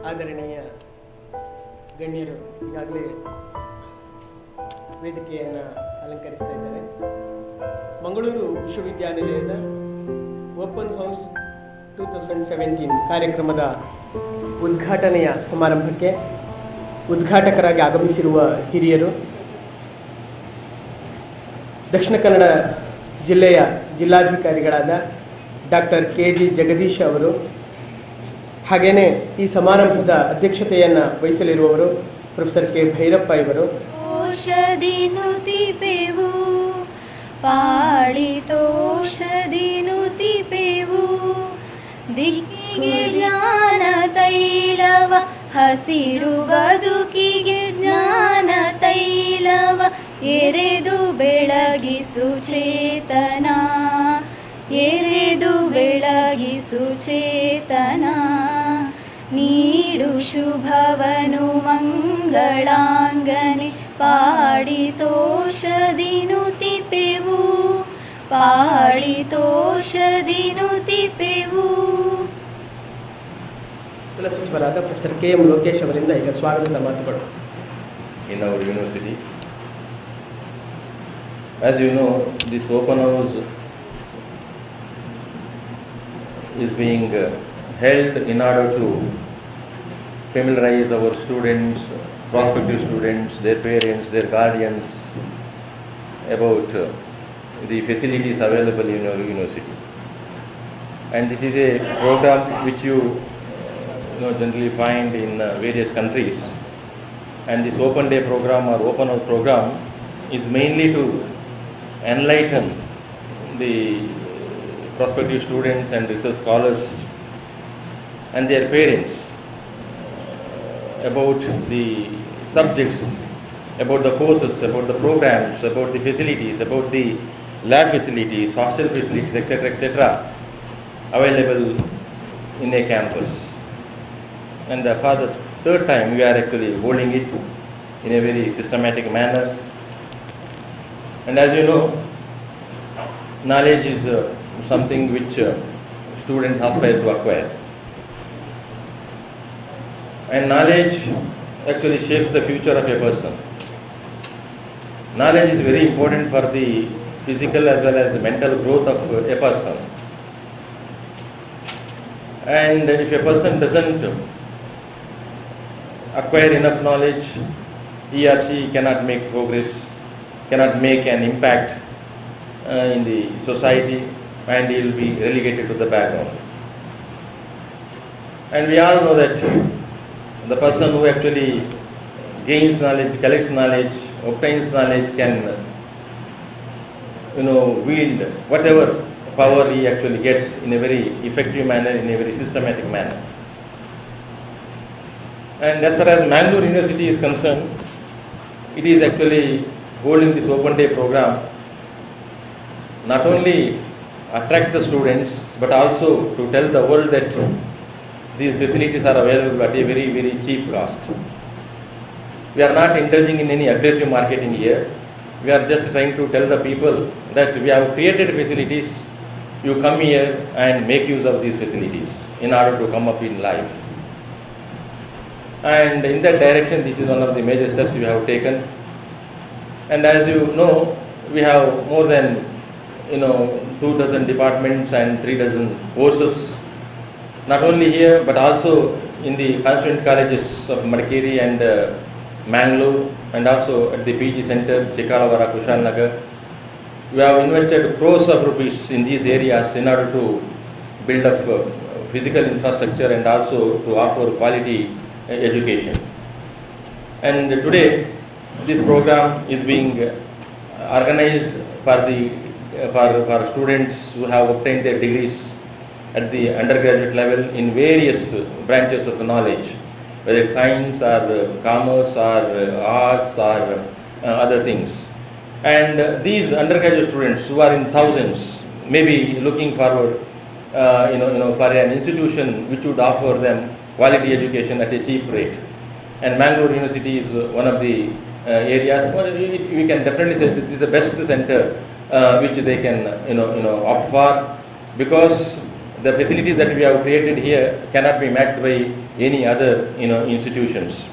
ಆದರಣೀಯ ಗಣ್ಯರು ಈಗಾಗಲೇ ವೇದಿಕೆಯನ್ನು ಅಲಂಕರಿಸ್ತಾ ಇದ್ದಾರೆ. ಮಂಗಳೂರು ವಿಶ್ವವಿದ್ಯಾನಿಲಯದ ಓಪನ್ ಹೌಸ್ 2017 ಕಾರ್ಯಕ್ರಮದ ಉದ್ಘಾಟನೆಯ ಸಮಾರಂಭಕ್ಕೆ ಉದ್ಘಾಟಕರಾಗಿ ಆಗಮಿಸಿರುವ ಹಿರಿಯರು, ದಕ್ಷಿಣ ಕನ್ನಡ ಜಿಲ್ಲೆಯ ಜಿಲ್ಲಾಧಿಕಾರಿಗಳಾದ ಡಾಕ್ಟರ್ KG ಜಗದೀಶ್ ಅವರು, ಹಾಗೆಯೇ ಈ ಸಮಾರಂಭದ ಅಧ್ಯಕ್ಷತೆಯನ್ನು ವಹಿಸಲಿರುವವರು ಪ್ರೊಫೆಸರ್ K ಭೈರಪ್ಪ ಇವರು. ಔಷಧಿ ನುತಿಪೆವು ಪಾಳಿತೋಷಧಿ ನುತಿಪೆವು, ದಿಕ್ಕಿಗೆ ಜ್ಞಾನ ತೈಲವ ಹಸಿರು ಬದುಕಿಗೆ ಜ್ಞಾನ ತೈಲವ ಎರೆದು ಬೆಳಗಿಸು ಚೇತನ, ಎರೆದು ಬೆಳಗಿಸು ಚೇತನ, ನೀಡು ಶುಭವನು ಮಂಗಳಾಂಗನೆ ಪಾಡಿತೋಷಧಿ ನುತಿಪೆವು ಪಾಡಿತೋಷಧಿ ನುತಿಪೆವು. ಕುಲ ಸಚಿವರಾದ ಪ್ರೊಫೆಸರ್ KM ಲೋಕೇಶ್ ಅವರಿಂದ ಈಗ ಸ್ವಾಗತದ ಮಾತುಗಳು. In our university, as you know, this open house is being held in order to familiarize our students, prospective students, their parents, their guardians about the facilities available in our university. And this is a program which you generally find in various countries. And this open day program or open house program is mainly to enlighten the prospective students and research scholars and their parents about the subjects, about the courses, about the programs, about the facilities, about the lab facilities, hostel facilities, etc., available in a campus. And for the third time we are actually holding it in a very systematic manner. And as you know, knowledge is something which students aspire to acquire. And knowledge actually shapes the future of a person. Knowledge is very important for the physical as well as the mental growth of a person. And if a person doesn't acquire enough knowledge, he or she cannot make progress, cannot make an impact in the society, and he will be relegated to the background. And we all know that the person who actually gains knowledge, collects knowledge, obtains knowledge can wield whatever power he actually gets in a very effective manner, in a very systematic manner. And as far as Mangalore University is concerned, it is actually holding this open day program not only attract the students but also to tell the world that these facilities are available at a very, very cheap cost. We are not indulging in any aggressive marketing here. We are just trying to tell the people that we have created facilities. You come here and make use of these facilities in order to come up in life. And in that direction, this is one of the major steps we have taken. And as you know, we have more than 2 dozen departments and 3 dozen courses, not only here but also in the constituent colleges of Madikeri and Mangalore, and also at the PG Center, Chikalavara, Kushal Nagar. We have invested crores of rupees in these areas in order to build up physical infrastructure and also to offer quality education. And today this program is being organized for students who have obtained their degrees at the undergraduate level in various branches of knowledge, whether it's science or commerce or arts or other things. And these undergraduate students who are in thousands may be looking forward for an institution which would offer them quality education at a cheap rate. And Mangalore University is one of the areas. We can definitely say this is the best center which they can opt for, because the facilities that we have created here cannot be matched by any other institutions.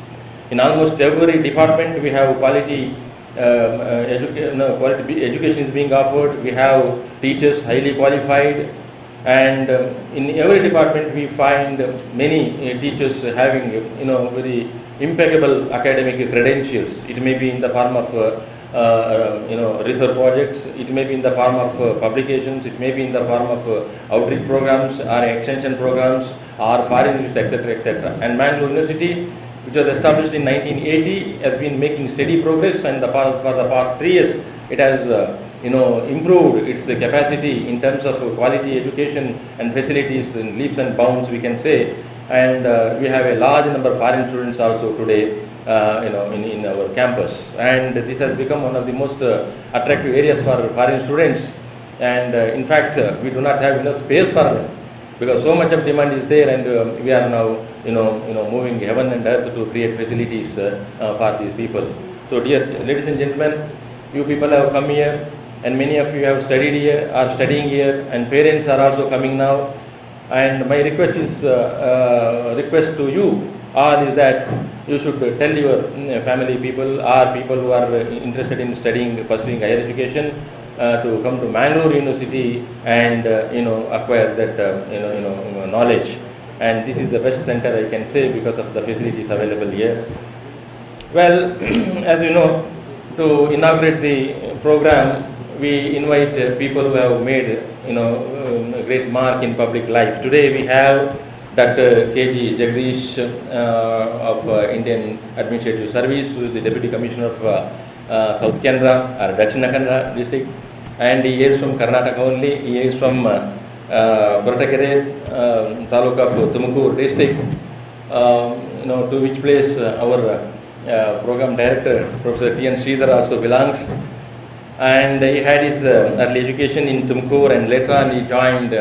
In almost every department we have quality quality education is being offered. We have teachers highly qualified, and in every department we find many teachers having very impeccable academic credentials. It may be in the form of research projects, it may be in the form of publications, it may be in the form of outreach programs or extension programs or foreign visits, etc., etc. And Mangalore University, which was established in 1980, has been making steady progress, and for the past 3 years it has improved its capacity in terms of quality education and facilities in leaps and bounds, we can say. And we have a large number of foreign students also today in our campus, and this has become one of the most attractive areas for foreign students. And in fact we do not have enough space for them, because so much of demand is there, and we are now moving heaven and earth to create facilities for these people. So dear ladies and gentlemen, you people have come here, and many of you have studied here, are studying here, and parents are also coming now. And my request to you all is that you should tell your family people or people who are interested in studying, pursuing higher education, to come to Mangalore University and acquire that knowledge. And this is the best center, I can say, because of the facilities available here. Well, as you know, to inaugurate the program, we invite people who have made a great mark in public life. Today we have Dr. K.G. Jagdish of Indian Administrative Service, who is the Deputy Commissioner of South Canara or Dakshina Kannada district, and he is from Karnataka only. He is from Koratakere, Taluk of Tumakuru district, to which place our program director, Professor T.N. Sridhar, also belongs. And he had his early education in Tumakuru, and later on he joined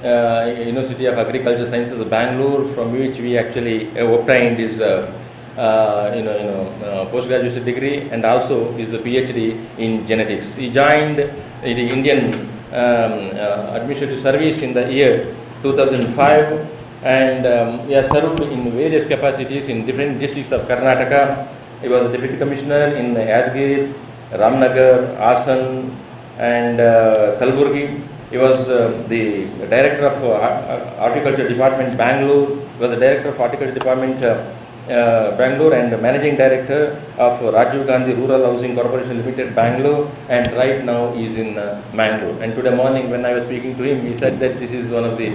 University of Agricultural Sciences of Bangalore, from which we actually obtained his postgraduate degree and also his PhD in genetics. He joined the Indian Administrative Service in the year 2005, and he has served in various capacities in different districts of Karnataka. He was a Deputy Commissioner in Yadgir, Ramnagar, Asan, and Kalburgi. He was the Director of Horticulture Department, Bangalore. He was the Director of Horticulture Department, Bangalore, and Managing Director of Rajiv Gandhi Rural Housing Corporation Limited, Bangalore. And right now he is in Mangalore. And today morning, when I was speaking to him, he said that this is one of the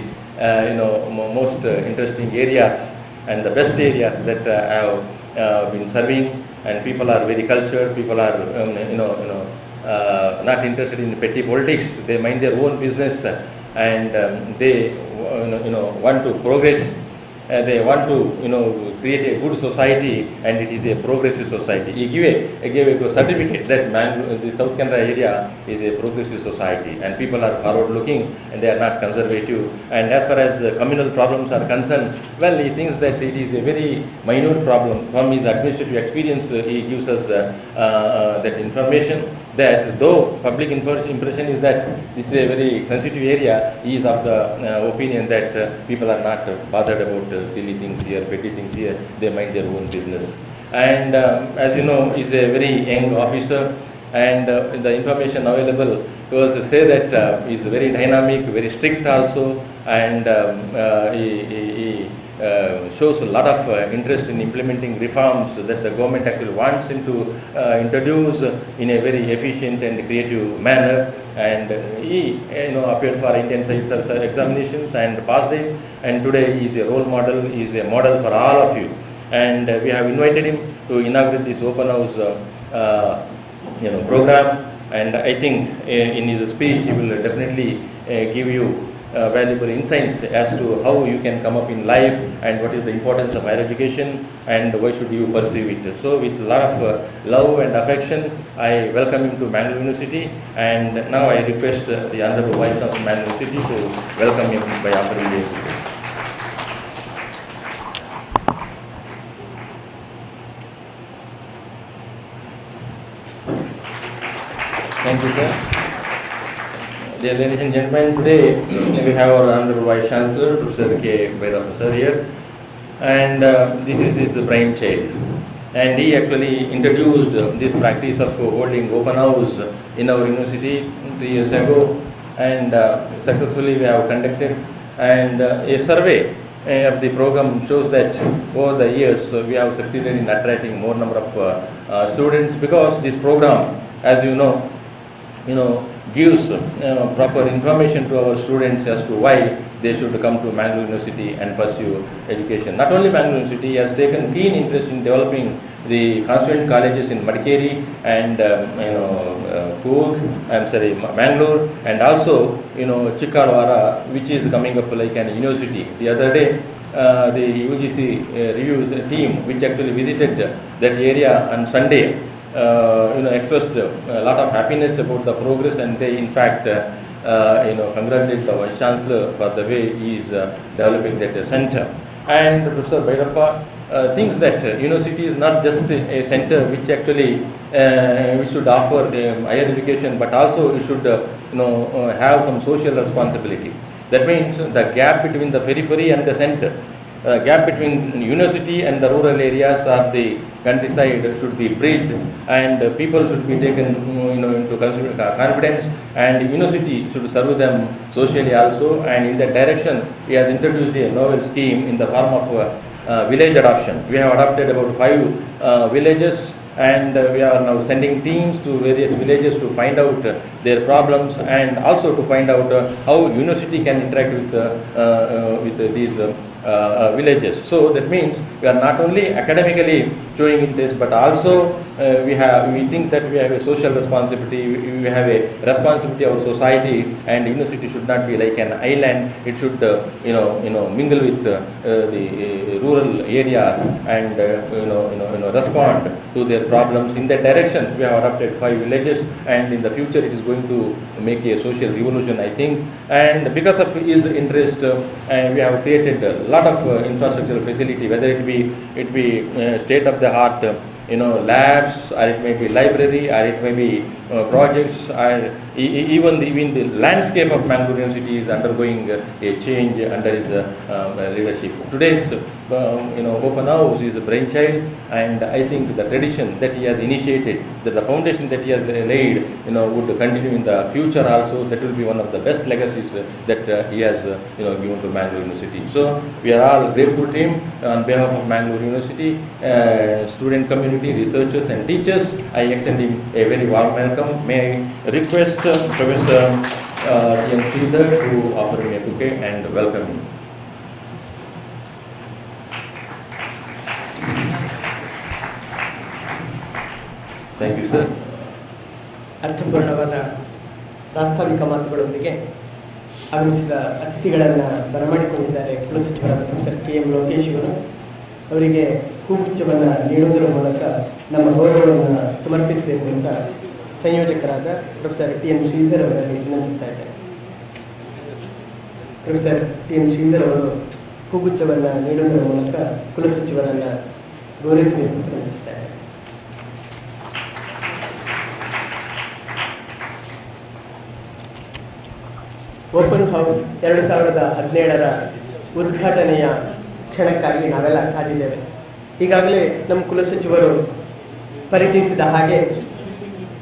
most interesting areas and the best areas that I have been serving. And people are very cultured. People are not interested in petty politics. They mind their own business, and they want to progress. They want to create a good society, and it is a progressive society. He gave a certificate that the South Canara area is a progressive society, and people are forward looking and they are not conservative. And as far as communal problems are concerned, well, he thinks that it is a very minute problem. From his administrative experience, he gives us that information, that though public impression is that this is a very sensitive area, he is of the opinion that people are not bothered about silly things here, petty things here. They mind their own business. And as you know, he is a very young officer, and the information available was to say that he is very dynamic, very strict also, and he shows a lot of interest in implementing reforms that the government actually wants him to introduce in a very efficient and creative manner. And he appeared for Indian Civil Service examinations and passed it, and today he is a role model. He is a model for all of you, and we have invited him to inaugurate this open house program. And I think in his speech he will definitely give you valuable insights as to how you can come up in life and what is the importance of higher education and why should you pursue it. So with a lot of love and affection, I welcome him to Mangalore University, and now I request the Honorable Vice Chancellor of Mangalore University to welcome him by offering the Thank you, sir. Dear ladies and gentlemen, today we have our Honorable Vice Chancellor, Professor K. Bhairappa sir here, and this is his brainchild. And he actually introduced this practice of holding open house in our university 3 years ago, and successfully we have conducted. And a survey of the program shows that over the years we have succeeded in attracting more number of students, because this program, as you know, gives proper information to our students as to why they should come to Mangalore University and pursue education. Not only Mangalore University, he has taken keen interest in developing the constituent colleges in Madikeri and Mangalore, and also Chikkalwara, which is coming up like an university. The other day, the UGC reviews team, which actually visited that area on Sunday, expressed a lot of happiness about the progress, and they in fact congratulate the Vice Chancellor for the way he is developing that center. And Professor Bhairappa thinks that university is not just a center which actually we should offer higher education, but also it should have some social responsibility. That means the gap between the periphery and the center, gap between university and the rural areas or the countryside should be bridged, and people should be taken into confidence, and university should serve them socially also. And in that direction, he has introduced a novel scheme in the form of village adoption. We have adopted about 5 villages, and we are now sending teams to various villages to find out their problems, and also to find out how university can interact with these villages. So that means we are not only academically showing interest, but also we think that we have a social responsibility. We have a responsibility of society, and university should not be like an island. It should mingle with the rural areas and respond to their problems. In that direction, we have adopted 5 villages, and in the future it is going to make a social revolution, I think. And because of his interest, we have created a lot of infrastructural facility, whether it be state of the art labs, or it may be library, or it may be projects, or even the landscape of Mangalore University is undergoing a change under his leadership. Today's open house is a brainchild, and I think the tradition that he has initiated, that the foundation that he has laid, would continue in the future also. That will be one of the best legacies that he has given to Mangalore University. So we are all grateful to him on behalf of Mangalore University, student community, researchers and teachers. I extend him a very warm welcome. May I request Professor T.N. Sridhar to offer him a bouquet and welcome him. Thank you, sir. ಅರ್ಥಪೂರ್ಣವಾದ ಪ್ರಾಸ್ತಾವಿಕ ಮಾತುಗಳೊಂದಿಗೆ ಆಗಮಿಸಿದ ಅತಿಥಿಗಳನ್ನು ಬರಮಾಡಿಕೊಂಡಿದ್ದಾರೆ ಕುಲಸಚಿವರಾದ professor KM. Lokesh ಅವರು. ಅವರಿಗೆ ಹೂಗುಚ್ಛವನ್ನು ನೀಡುವುದರ ಮೂಲಕ ನಮ್ಮ ಗೌರವವನ್ನು ಸಮರ್ಪಿಸಬೇಕು ಅಂತ ಸಂಯೋಜಕರಾದ ಪ್ರೊಫೆಸರ್ ಟಿ.ಎನ್. ಶ್ರೀಧರ್ ಅವರಲ್ಲಿ ವಿನಂತಿಸ್ತಾ ಇದ್ದಾರೆ. ಪ್ರೊಫೆಸರ್ ಟಿ.ಎನ್. ಶ್ರೀಧರ್ ಅವರು ಹೂಗುಚ್ಛವನ್ನು ನೀಡುವುದರ ಮೂಲಕ ಕುಲಸಚಿವರನ್ನು ಗೌರವಿಸಬೇಕು ಅಂತ ವಿನಂತಿಸ್ತಾ ಇದ್ದಾರೆ. ಓಪನ್ ಹೌಸ್ 2017ರ ಉದ್ಘಾಟನೆಯ ಕ್ಷಣಕ್ಕಾಗಿ ನಾವೆಲ್ಲ ಕಾದಿದ್ದೇವೆ. ಈಗಾಗಲೇ ನಮ್ಮ ಕುಲಸಚಿವರು ಪರಿಚಯಿಸಿದ ಹಾಗೆ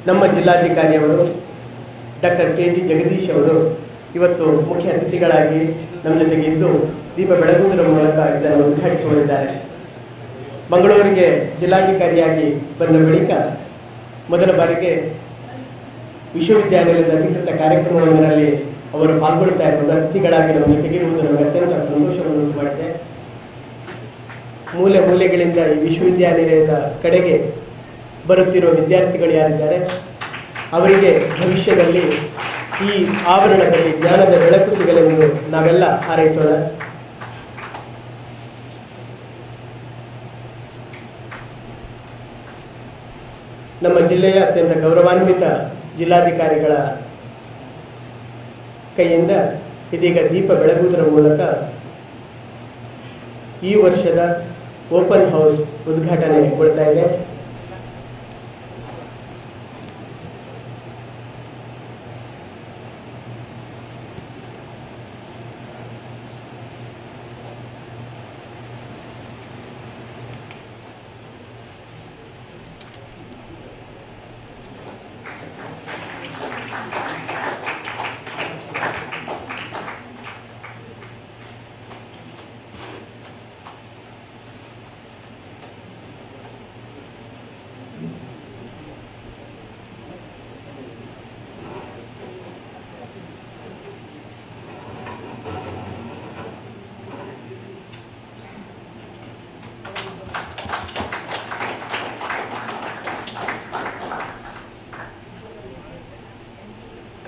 ನಮ್ಮ ಜಿಲ್ಲಾಧಿಕಾರಿಯವರು ಡಾಕ್ಟರ್ ಕೆ.ಜಿ. ಜಗದೀಶ್ ಅವರು ಇವತ್ತು ಮುಖ್ಯ ಅತಿಥಿಗಳಾಗಿ ನಮ್ಮ ಜೊತೆಗೆ ಇದ್ದು ದೀಪ ಬೆಳಗುವುದರ ಮೂಲಕ ಇದನ್ನು ಉದ್ಘಾಟಿಸಿಕೊಂಡಿದ್ದಾರೆ. ಮಂಗಳೂರಿಗೆ ಜಿಲ್ಲಾಧಿಕಾರಿಯಾಗಿ ಬಂದ ಬಳಿಕ ಮೊದಲ ಬಾರಿಗೆ ವಿಶ್ವವಿದ್ಯಾನಿಲಯದ ಅಧಿಕೃತ ಕಾರ್ಯಕ್ರಮವೊಂದರಲ್ಲಿ ಅವರು ಪಾಲ್ಗೊಳ್ತಾ ಇರುವುದು, ಅತಿಥಿಗಳಾಗಿ ನಮ್ಮ ಜೊತೆಗಿರುವುದು ನಮಗೆ ಅತ್ಯಂತ ಸಂತೋಷವನ್ನು ಉಂಟು ಮಾಡಿದೆ. ಮೂಲೆ ಮೂಲೆಗಳಿಂದ ಈ ವಿಶ್ವವಿದ್ಯಾನಿಲಯದ ಕಡೆಗೆ ಬರುತ್ತಿರುವ ವಿದ್ಯಾರ್ಥಿಗಳು ಯಾರಿದ್ದಾರೆ ಅವರಿಗೆ ಭವಿಷ್ಯದಲ್ಲಿ ಈ ಆವರಣದಲ್ಲಿ ಜ್ಞಾನದ ಬೆಳಕು ಸಿಗಲೆಂದು ನಾವೆಲ್ಲ ಹಾರೈಸೋಣ. ನಮ್ಮ ಜಿಲ್ಲೆಯ ಅತ್ಯಂತ ಗೌರವಾನ್ವಿತ ಜಿಲ್ಲಾಧಿಕಾರಿಗಳ ಕೈಯಿಂದ ಇದೀಗ ದೀಪ ಬೆಳಗುವುದರ ಮೂಲಕ ಈ ವರ್ಷದ ಓಪನ್ ಹೌಸ್ ಉದ್ಘಾಟನೆಗೊಳ್ತಾ ಇದೆ.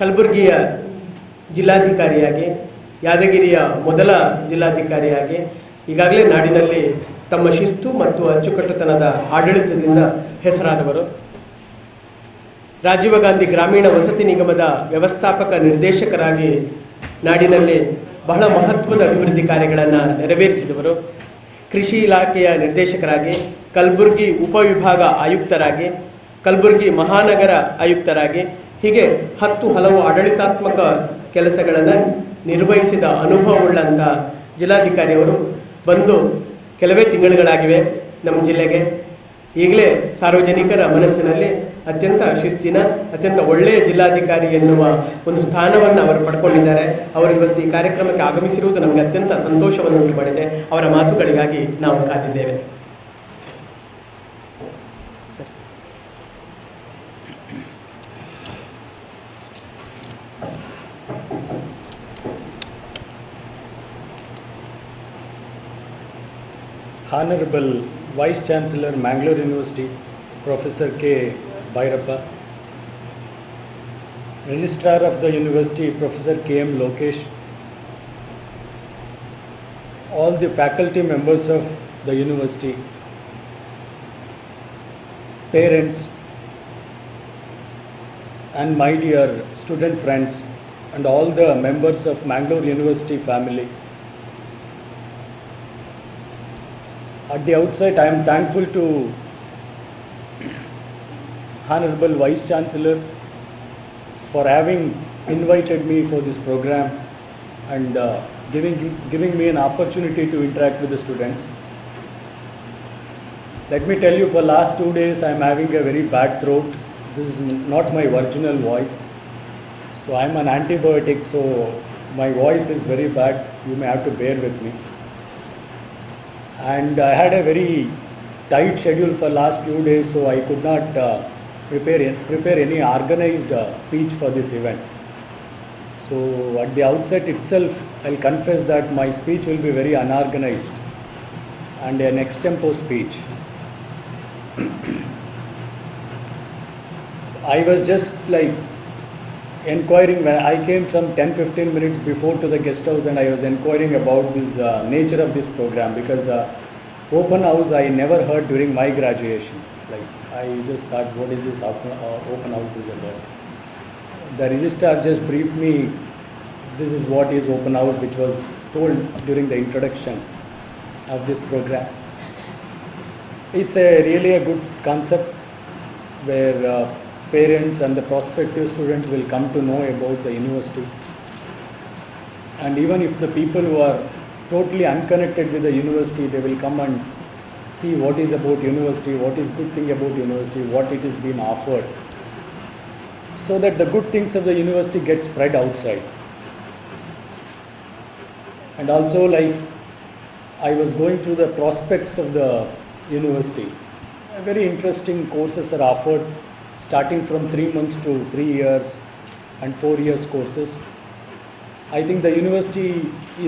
ಕಲಬುರಗಿಯ ಜಿಲ್ಲಾಧಿಕಾರಿಯಾಗಿ, ಯಾದಗಿರಿಯ ಮೊದಲ ಜಿಲ್ಲಾಧಿಕಾರಿಯಾಗಿ ಈಗಾಗಲೇ ನಾಡಿನಲ್ಲಿ ತಮ್ಮ ಶಿಸ್ತು ಮತ್ತು ಅಚ್ಚುಕಟ್ಟುತನದ ಆಡಳಿತದಿಂದ ಹೆಸರಾದವರು. ರಾಜೀವ ಗಾಂಧಿ ಗ್ರಾಮೀಣ ವಸತಿ ನಿಗಮದ ವ್ಯವಸ್ಥಾಪಕ ನಿರ್ದೇಶಕರಾಗಿ ನಾಡಿನಲ್ಲಿ ಬಹಳ ಮಹತ್ವದ ಅಭಿವೃದ್ಧಿ ಕಾರ್ಯಗಳನ್ನು ನೆರವೇರಿಸಿದವರು. ಕೃಷಿ ಇಲಾಖೆಯ ನಿರ್ದೇಶಕರಾಗಿ, ಕಲಬುರಗಿ ಉಪವಿಭಾಗ ಆಯುಕ್ತರಾಗಿ, ಕಲಬುರಗಿ ಮಹಾನಗರ ಆಯುಕ್ತರಾಗಿ, ಹೀಗೆ ಹಲವು ಆಡಳಿತಾತ್ಮಕ ಕೆಲಸಗಳನ್ನು ನಿರ್ವಹಿಸಿದ ಅನುಭವವುಳ್ಳಂಥ ಜಿಲ್ಲಾಧಿಕಾರಿಯವರು ಬಂದು ಕೆಲವೇ ತಿಂಗಳುಗಳಾಗಿವೆ ನಮ್ಮ ಜಿಲ್ಲೆಗೆ. ಈಗಲೇ ಸಾರ್ವಜನಿಕರ ಮನಸ್ಸಿನಲ್ಲಿ ಅತ್ಯಂತ ಶಿಸ್ತಿನ, ಅತ್ಯಂತ ಒಳ್ಳೆಯ ಜಿಲ್ಲಾಧಿಕಾರಿ ಎನ್ನುವ ಒಂದು ಸ್ಥಾನವನ್ನು ಅವರು ಪಡ್ಕೊಂಡಿದ್ದಾರೆ. ಅವರು ಇವತ್ತು ಈ ಕಾರ್ಯಕ್ರಮಕ್ಕೆ ಆಗಮಿಸಿರುವುದು ನಮಗೆ ಅತ್ಯಂತ ಸಂತೋಷವನ್ನು ಉಂಟು ಮಾಡಿದೆ. ಅವರ ಮಾತುಗಳಿಗಾಗಿ ನಾವು ಕಾದಿದ್ದೇವೆ. Honorable Vice Chancellor, Mangalore University, Professor K. Bhairappa, Registrar of the University, Professor K. M. Lokesh, all the faculty members of the university, parents, and my dear student friends, and all the members of Mangalore University family. At the outset, I am thankful to Honorable Vice Chancellor for having invited me for this program and giving me an opportunity to interact with the students. Let me tell you, for last 2 days I am having a very bad throat. This is not my original voice. So I am on antibiotic, so my voice is very bad. You may have to bear with me. And I had a very tight schedule for last few days, so I could not prepare any organized speech for this event. So at the outset itself, I'll confess that my speech will be very unorganized and an extempo speech. I was just like inquiring when I came some 10-15 minutes before to the guest house, and I was inquiring about this nature of this program, because open house I never heard during my graduation. Like, I just thought, what is this open house is about? The registrar just briefed me, this is what is open house, which was told during the introduction of this program. It's really a good concept where parents and the prospective students will come to know about the university. And even if the people who are totally unconnected with the university, they will come and see what is about university, what is good thing about university, what it is being offered, so that the good things of the university get spread outside. And also, like, I was going through the prospects of the university. Very interesting courses are offered, starting from 3 months to 3 years and 4 years courses. I think the university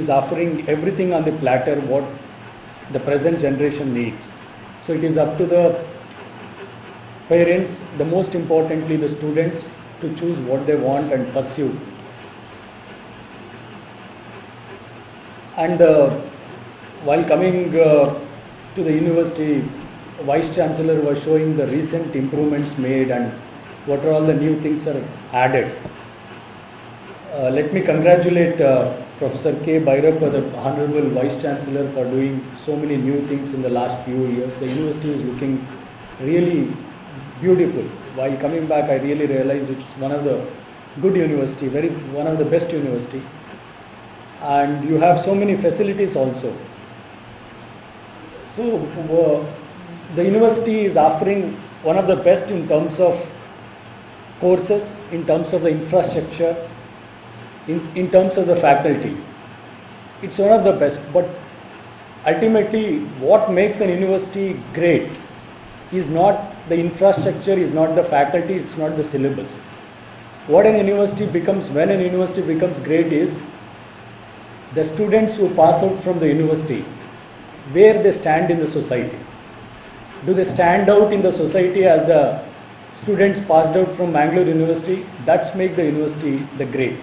is offering everything on the platter what the present generation needs. So it is up to the parents, the most importantly the students, to choose what they want and pursue. And while coming to the university, Vice Chancellor was showing the recent improvements made and what are all the new things are added. Let me congratulate Professor K. Bhairappa, the Honorable Vice Chancellor, for doing so many new things in the last few years. The university is looking really beautiful. While coming back, I really realized it's one of the good university, one of the best university. And you have so many facilities also. So the university is offering one of the best in terms of courses, in terms of the infrastructure, in terms of the faculty. It's one of the best, but ultimately what makes an university great is not the infrastructure, is not the faculty, it's not the syllabus. What an university becomes, when an university becomes great, is the students who pass out from the university, where they stand in the society. Do they stand out in the society as the students passed out from Mangalore University, that's make the university the great.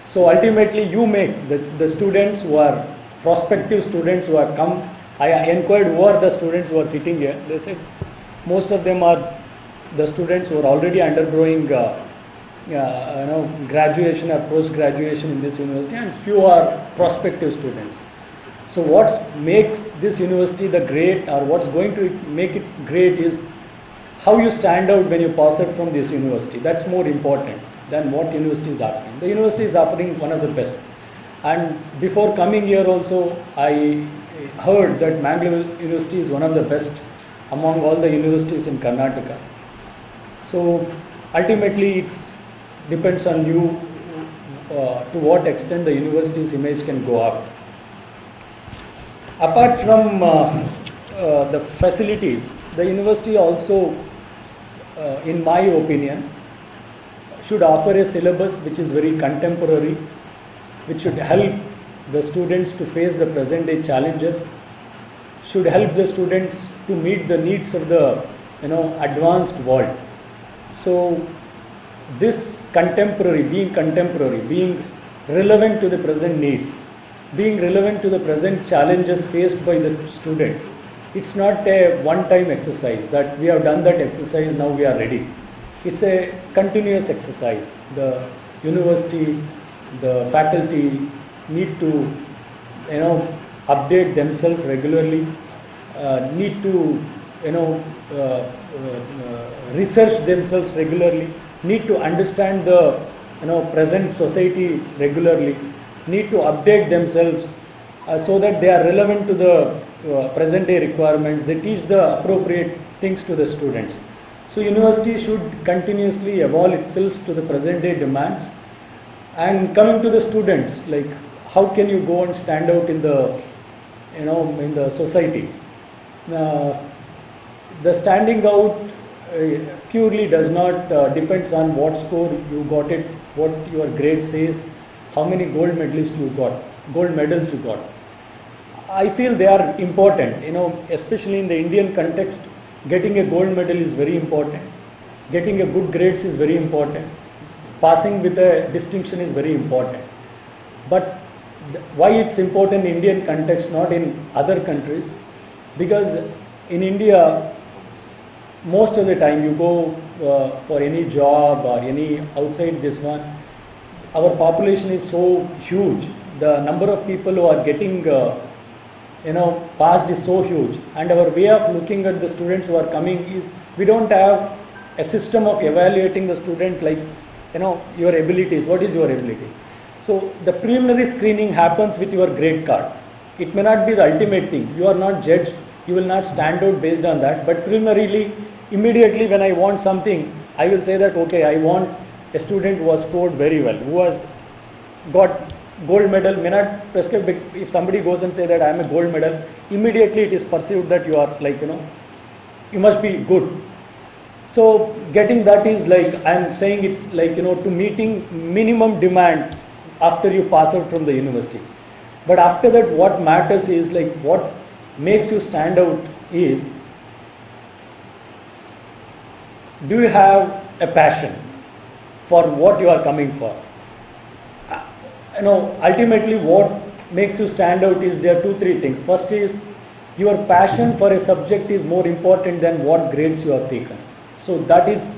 So ultimately you make the students who are prospective students who have come. I inquired who are the students who are sitting here. They said most of them are the students who are already undergoing graduation or post-graduation in this university, and few are prospective students. So what makes this university the great, or what's going to make it great, is how you stand out when you pass out from this university. That's more important than what university is offering. The university is offering one of the best. And before coming here also, I heard that Mangalore University is one of the best among all the universities in Karnataka. So ultimately it depends on you to what extent the university's image can go up. Apart from the facilities, the university also, in my opinion, should offer a syllabus which is very contemporary, which should help the students to face the present day challenges, should help the students to meet the needs of the advanced world. So this being relevant to the present needs, being relevant to the present challenges faced by the students, it's not a one-time exercise that we have done that exercise, now we are ready. It's a continuous exercise. The university, the faculty need to update themselves regularly, need to research themselves regularly, need to understand the present society regularly, need to update themselves so that they are relevant to the present day requirements. They teach the appropriate things to the students. So university should continuously evolve itself to the present day demands. And coming to the students, like how can you go and stand out in the in the society? The standing out purely does not depends on what score you got it, what your grade says, how many gold medals you got. I feel they are important, especially in the Indian context. Getting a gold medal is very important. Getting a good grades is very important. Passing with a distinction is very important. But why it's important in Indian context, not in other countries? Because in India, most of the time you go for any job or any outside this one, our population is so huge. The number of people who are getting passed is so huge, and our way of looking at the students who are coming is, we don't have a system of evaluating the student like your abilities. What is your abilities? So the preliminary screening happens with your grade card. It may not be the ultimate thing. You are not judged. You will not stand out based on that. But preliminarily, immediately when I want something, I will say that okay, I want a student who has scored very well, who has got gold medal. May not prescribe. If somebody goes and say that I am a gold medal, immediately it is perceived that you are you must be good. So getting that is like, I am saying it's like to meeting minimum demands after you pass out from the university. But after that, what matters is like what makes you stand out is, do you have a passion for what you are coming for? Ultimately what makes you stand out is, there are 2-3 things. First is, your passion for a subject is more important than what grades you have taken. So that is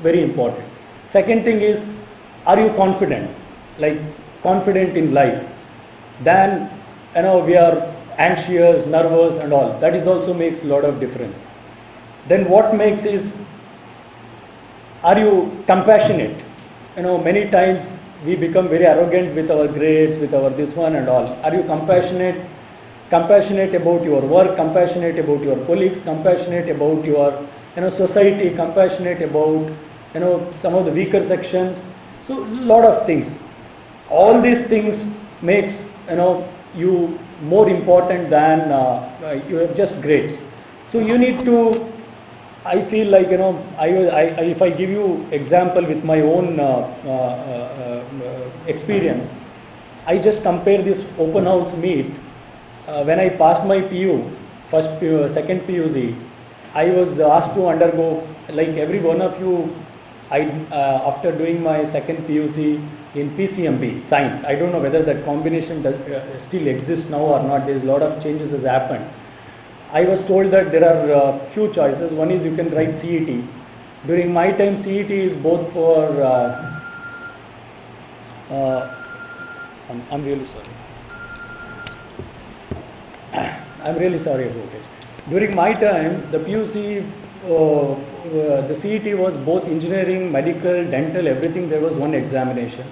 very important. Second thing is, are you confident? Like confident in life? Then we are anxious, nervous and all. That is also makes a lot of difference. Then what makes is, are you compassionate? Many times we become very arrogant with our grades, with our this one and all. Are you compassionate? Compassionate about your work, compassionate about your colleagues, compassionate about your society, compassionate about some of the weaker sections. So lot of things. All these things makes you more important than your just grades. So you need to, I feel like if I give you example with my own experience, I just compare this open house meet when I passed my PU, first PU, second PUC. I was asked to undergo, like every one of you, after doing my second PUC in PCMB, science, I don't know whether that combination still exists now or not, there's a lot of changes has happened. I was told that there are few choices. One is you can write CET. During my time, CET is both for, I'm really sorry. I'm really sorry about it. During my time, the PUC, the CET was both engineering, medical, dental, everything. There was one examination.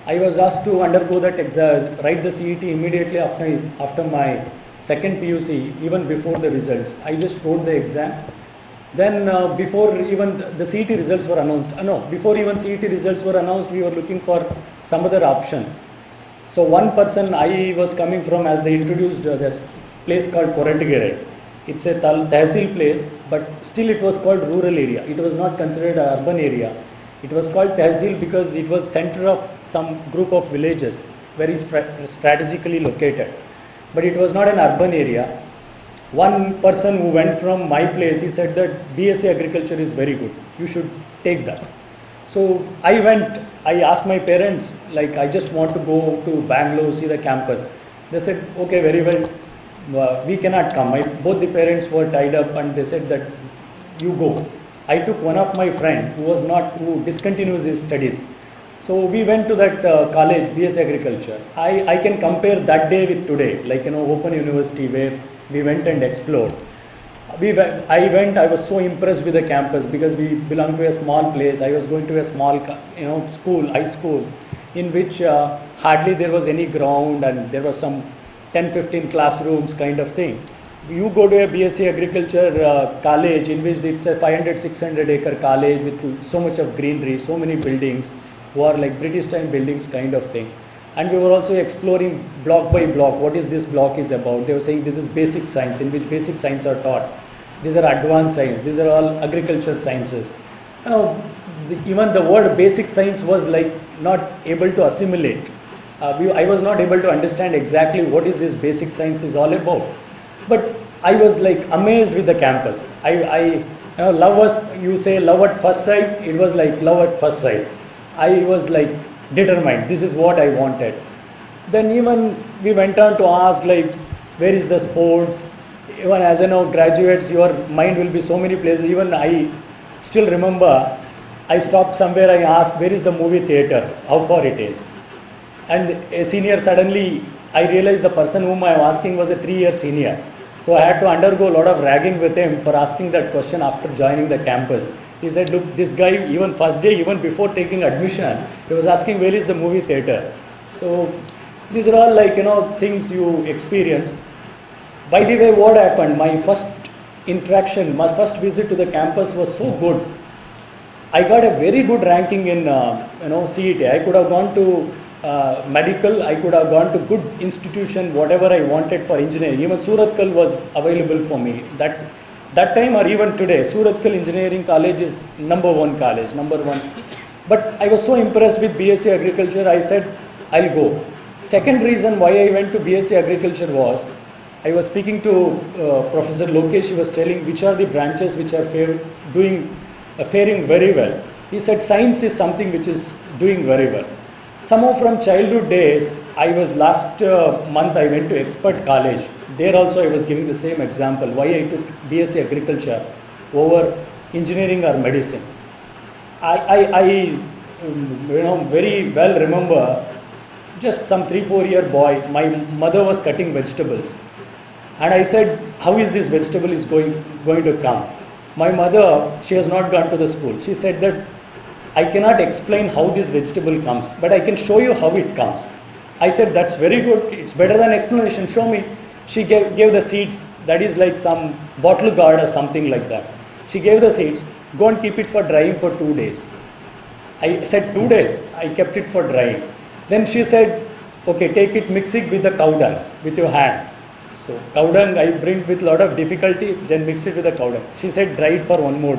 I was asked to undergo that exam, write the CET immediately after my second PUC, even before the results. I just wrote the exam. Then before even the CET results were announced, before even CET results were announced, we were looking for some other options. So one person I was coming from, as they introduced this place called Korantigere. It's a Tehsil place, but still it was called rural area. It was not considered an urban area. It was called Tehsil because it was center of some group of villages, very strategically located. But it was not an urban area. One person who went from my place, he said that BSc Agriculture is very good. You should take that. So I went, I asked my parents, like I just want to go to Bangalore, see the campus. They said, okay, very well, we cannot come. Both the parents were tied up and they said that you go. I took one of my friend who discontinues his studies. So we went to that college, BSc Agriculture. I can compare that day with today, like Open University where we went and explored. I was so impressed with the campus because we belong to a small place. I was going to a small, school, high school, in which hardly there was any ground and there was some 10-15 classrooms kind of thing. You go to a BSc Agriculture college in which it's a 500-600 acre college with so much of greenery, so many buildings, who are like British time buildings kind of thing. And we were also exploring block by block what is this block is about. They were saying this is basic science, in which basic science are taught. These are advanced science. These are all agriculture sciences. Even the word basic science was like not able to assimilate. I was not able to understand exactly what is this basic science is all about. But I was like amazed with the campus. I love what you say, love at first sight. It was like love at first sight. I was like determined. This is what I wanted. Then even we went on to ask like, where is the sports? Even as graduates, your mind will be so many places. Even I still remember, I stopped somewhere. I asked, where is the movie theater? How far it is? And a senior suddenly, I realized the person whom I was asking was a 3-year senior. So I had to undergo a lot of ragging with him for asking that question after joining the campus. He said, look, this guy, even first day, even before taking admission, he was asking, where is the movie theater? So these are all like, things you experience. By the way, what happened? My first interaction, my first visit to the campus was so good. I got a very good ranking in, CET. I could have gone to medical, I could have gone to good institution, whatever I wanted for engineering. Even Surathkal was available for me. That time or even today, Surathkal Engineering College is number one college. But I was so impressed with BSc Agriculture, I said, I'll go. Second reason why I went to BSc Agriculture was, I was speaking to Professor Lokesh, he was telling which are the branches which are faring very well. He said science is something which is doing very well. Somehow from childhood days, I was last month I went to Expert College. There also I was giving the same example, why I took BSc Agriculture over engineering or medicine. I very well remember just some 3-4 year boy, my mother was cutting vegetables. And I said, how is this vegetable is going to come? My mother, she has not gone to the school. She said that I cannot explain how this vegetable comes, but I can show you how it comes. I said, that's very good. It's better than explanation. Show me. She gave the seeds. That is like some bottle gourd or something like that. She gave the seeds. Go and keep it for drying for 2 days. I said 2 days. I kept it for drying. Then she said, okay, take it, mix it with the cow dung with your hand. So cow dung I bring with lot of difficulty, then mix it with the cow dung. She said dry it for 1 more.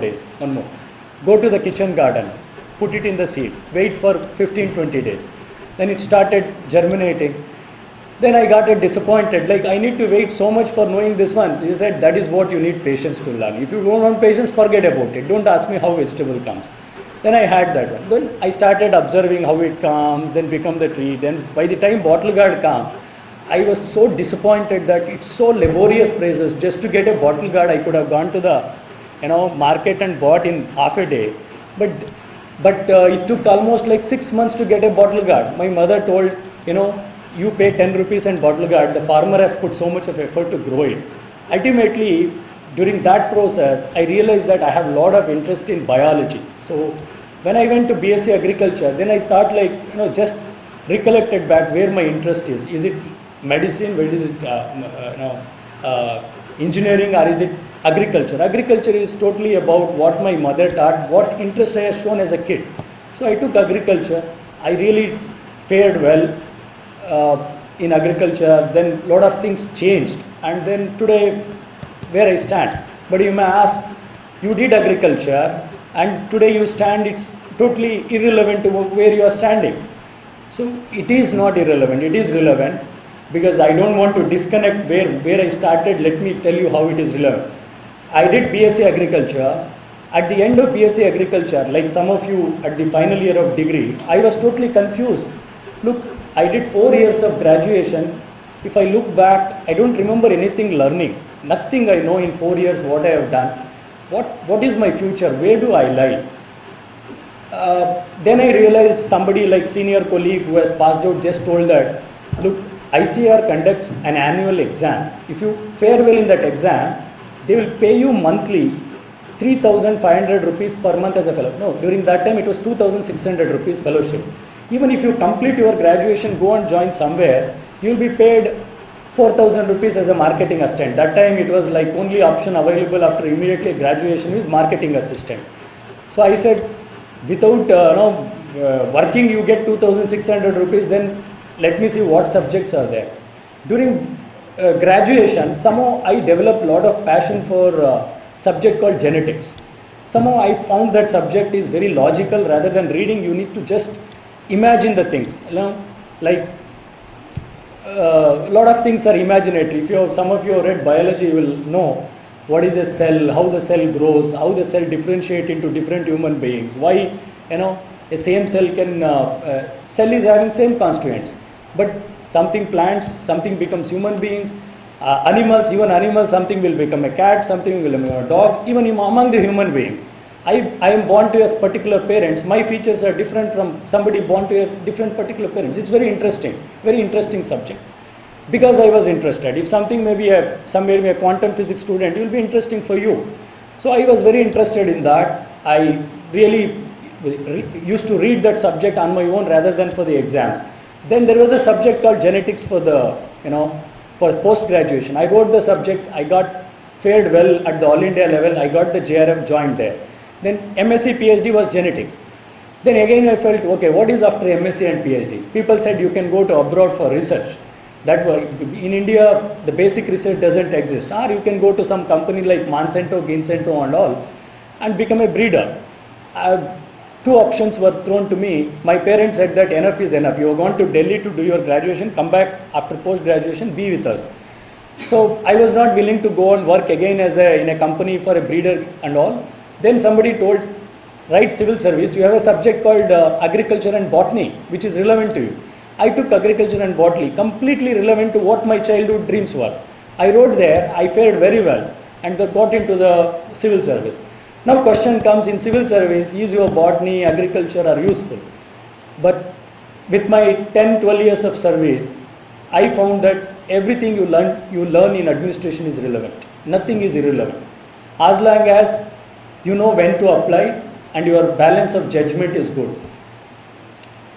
Go to the kitchen garden, put it in the seed, wait for 15-20 days. Then it started germinating. Then I got disappointed, like I need to wait so much for knowing this one. He said, that is what you need patience to learn. If you don't want patience, forget about it. Don't ask me how vegetable comes. Then I had that one. Then I started observing how it comes, then become the tree. Then by the time bottle guard came, I was so disappointed that it's so laborious process. Just to get a bottle guard, I could have gone to the market and bought in half a day. But it took almost like 6 months to get a bottle guard. My mother told, you pay 10 rupees and bottle guard, the farmer has put so much of effort to grow it. Ultimately, during that process, I realized that I have a lot of interest in biology. So when I went to BSc Agriculture, then I thought just recollected back where my interest is. Is it medicine, where is it engineering, or is it agriculture? Agriculture is totally about what my mother taught, what interest I have shown as a kid. So I took agriculture. I really fared well in agriculture. Then a lot of things changed, and then today where I stand. But you may ask, you did agriculture and today you stand, it's totally irrelevant to where you are standing. So it is not irrelevant, it is relevant, because I don't want to disconnect where I started. Let me tell you how it is relevant. I did BSc Agriculture. At the end of BSc Agriculture, like some of you at the final year of degree, I was totally confused. Look, I did 4 years of graduation. If I look back, I don't remember anything learning. Nothing I know in 4 years what I have done. What is my future? Where do I lie? Then I realized somebody like senior colleague who has passed out just told that, look, ICR conducts an annual exam. If you fare well in that exam, they will pay you monthly 3,500 rupees per month as a fellow. No, during that time it was 2,600 rupees fellowship. Even if you complete your graduation, go and join somewhere, you will be paid 4,000 rupees as a marketing assistant. That time it was like only option available after immediately graduation is marketing assistant. So I said, without working you get 2,600 rupees, then let me see what subjects are there. During graduation, somehow I developed a lot of passion for subject called genetics. Somehow I found that subject is very logical. Rather than reading, you need to just imagine the things. Like a lot of things are imaginatory. If some of you have read biology, you will know what is a cell, how the cell grows, how the cell differentiate into different human beings. Why a same cell can cell is having same constituents, but something plants, something becomes human beings, animals, even animals, something will become a cat, something will become a dog, even among the human beings. I am born to a particular parents, my features are different from somebody born to a different particular parents. It's very interesting subject. Because I was interested. If something maybe somewhere a quantum physics student, it will be interesting for you. So I was very interested in that. I really used to read that subject on my own rather than for the exams. Then there was a subject called genetics for for post-graduation. I wrote the subject, I fared well at the All India level, I got the JRF, joined there. Then MSc, PhD was genetics. Then again I felt, okay, what is after MSc and PhD? People said you can go to abroad for research. That was, in India, the basic research doesn't exist. Or you can go to some company like Monsanto, Ginsanto and all and become a breeder. Two options were thrown to me. My parents said that enough is enough. You are going to Delhi to do your graduation, come back after post-graduation, be with us. So I was not willing to go and work again in a company for a breeder and all. Then somebody told, write civil service, you have a subject called agriculture and botany, which is relevant to you. I took agriculture and botany, completely relevant to what my childhood dreams were. I wrote there, I fared very well and got into the civil service. Now question comes, in civil service, is your botany, agriculture are useful? But with my 10-12 years of service, I found that everything you learn in administration is relevant. Nothing is irrelevant. As long as you know when to apply and your balance of judgment is good.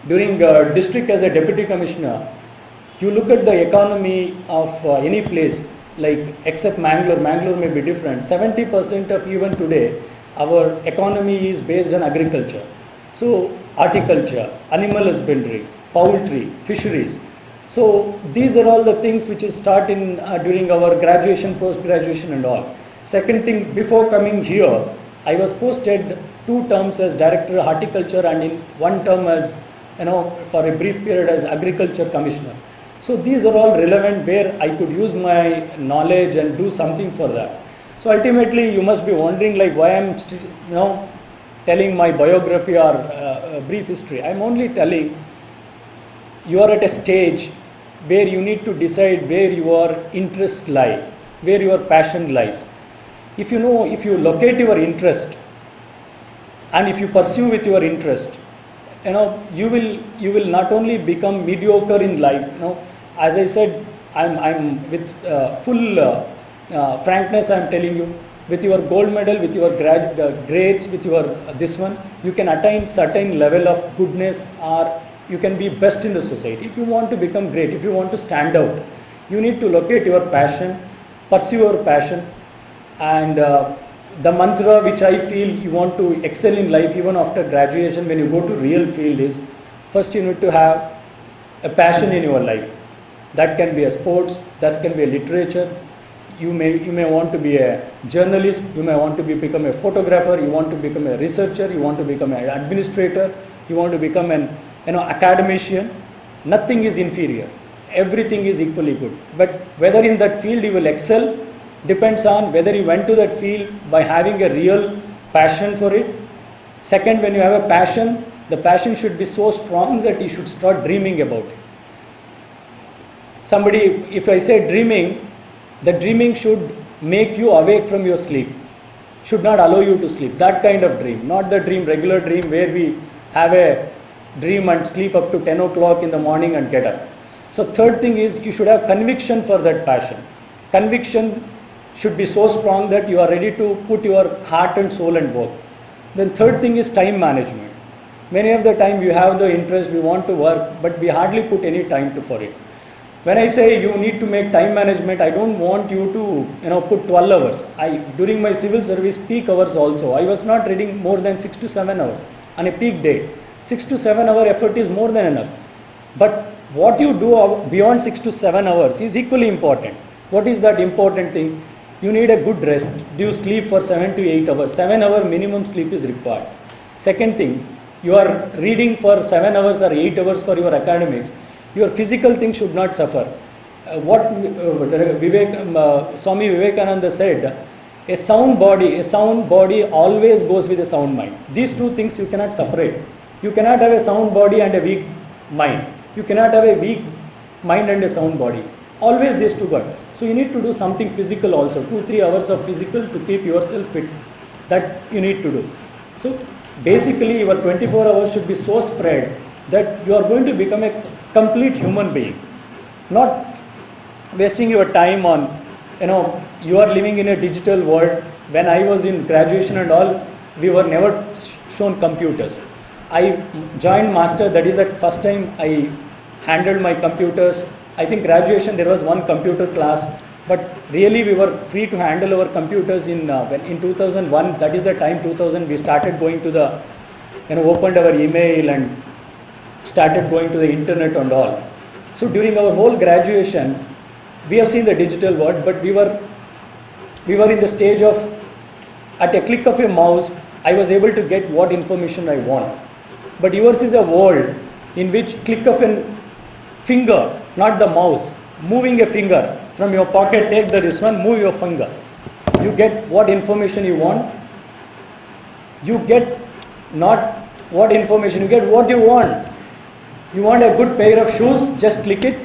During district as a deputy commissioner, you look at the economy of any place, like except Mangalore may be different. 70% of even today, our economy is based on agriculture. So horticulture, animal husbandry, poultry, fisheries. So these are all the things which is taught during our graduation, post-graduation and all. Second thing, before coming here, I was posted 2 terms as director of horticulture and in 1 term as, for a brief period as agriculture commissioner. So these are all relevant where I could use my knowledge and do something for that. So ultimately, you must be wondering like why I'm telling my biography or a brief history. I'm only telling you are at a stage where you need to decide where your interests lie, where your passion lies. If you locate your interest and if you pursue with your interest, you will not only become mediocre in life. As I said, I'm with full frankness, I'm telling you, with your gold medal, with your grades, with your this one, you can attain certain level of goodness, or you can be best in the society. If you want to become great, if you want to stand out, you need to locate your passion, pursue your passion, and the mantra which I feel you want to excel in life even after graduation when you go to real field is, first you need to have a passion in your life. That can be a sports, that can be a literature. You may want to be a journalist, you may want to become a photographer, you want to become a researcher, you want to become an administrator, you want to become an academician. Nothing is inferior. Everything is equally good. But whether in that field you will excel depends on whether you went to that field by having a real passion for it. Second, when you have a passion, the passion should be so strong that you should start dreaming about it. If I say dreaming, the dreaming should make you awake from your sleep, should not allow you to sleep. That kind of dream, not the regular dream where we have a dream and sleep up to 10 o'clock in the morning and get up. So third thing is you should have conviction for that passion. Conviction should be so strong that you are ready to put your heart and soul and work. Then third thing is time management. Many of the time we have the interest, we want to work, but we hardly put any time for it. When I say you need to make time management, I don't want you to put 12 hours. During my civil service peak hours also, I was not reading more than 6 to 7 hours on a peak day. 6 to 7 hour effort is more than enough. But what you do beyond 6 to 7 hours is equally important. What is that important thing? You need a good rest. Do you sleep for 7 to 8 hours? 7 hour minimum sleep is required. Second thing, you are reading for 7 hours or 8 hours for your academics. Your physical thing should not suffer. Swami Vivekananda said, a sound body always goes with a sound mind. These two things you cannot separate. You cannot have a sound body and a weak mind. You cannot have a weak mind and a sound body. Always these two go. So you need to do something physical also, 2-3 hours of physical to keep yourself fit. That you need to do. So basically your 24 hours should be so spread that you are going to become a complete human being. Not wasting your time on, you are living in a digital world. When I was in graduation and all, we were never shown computers. I joined master, that is the first time I handled my computers. I think graduation there was one computer class, but really we were free to handle our computers in 2001. That is the time 2000 we started going to the, opened our email and started going to the internet and all. So during our whole graduation, we have seen the digital world, but we were in the stage of, at a click of a mouse, I was able to get what information I want. But yours is a world in which click of a finger, not the mouse, moving a finger from your pocket, take this one, move your finger. You get what information you want. You get not what information, you get what you want. You want a good pair of shoes, just click it.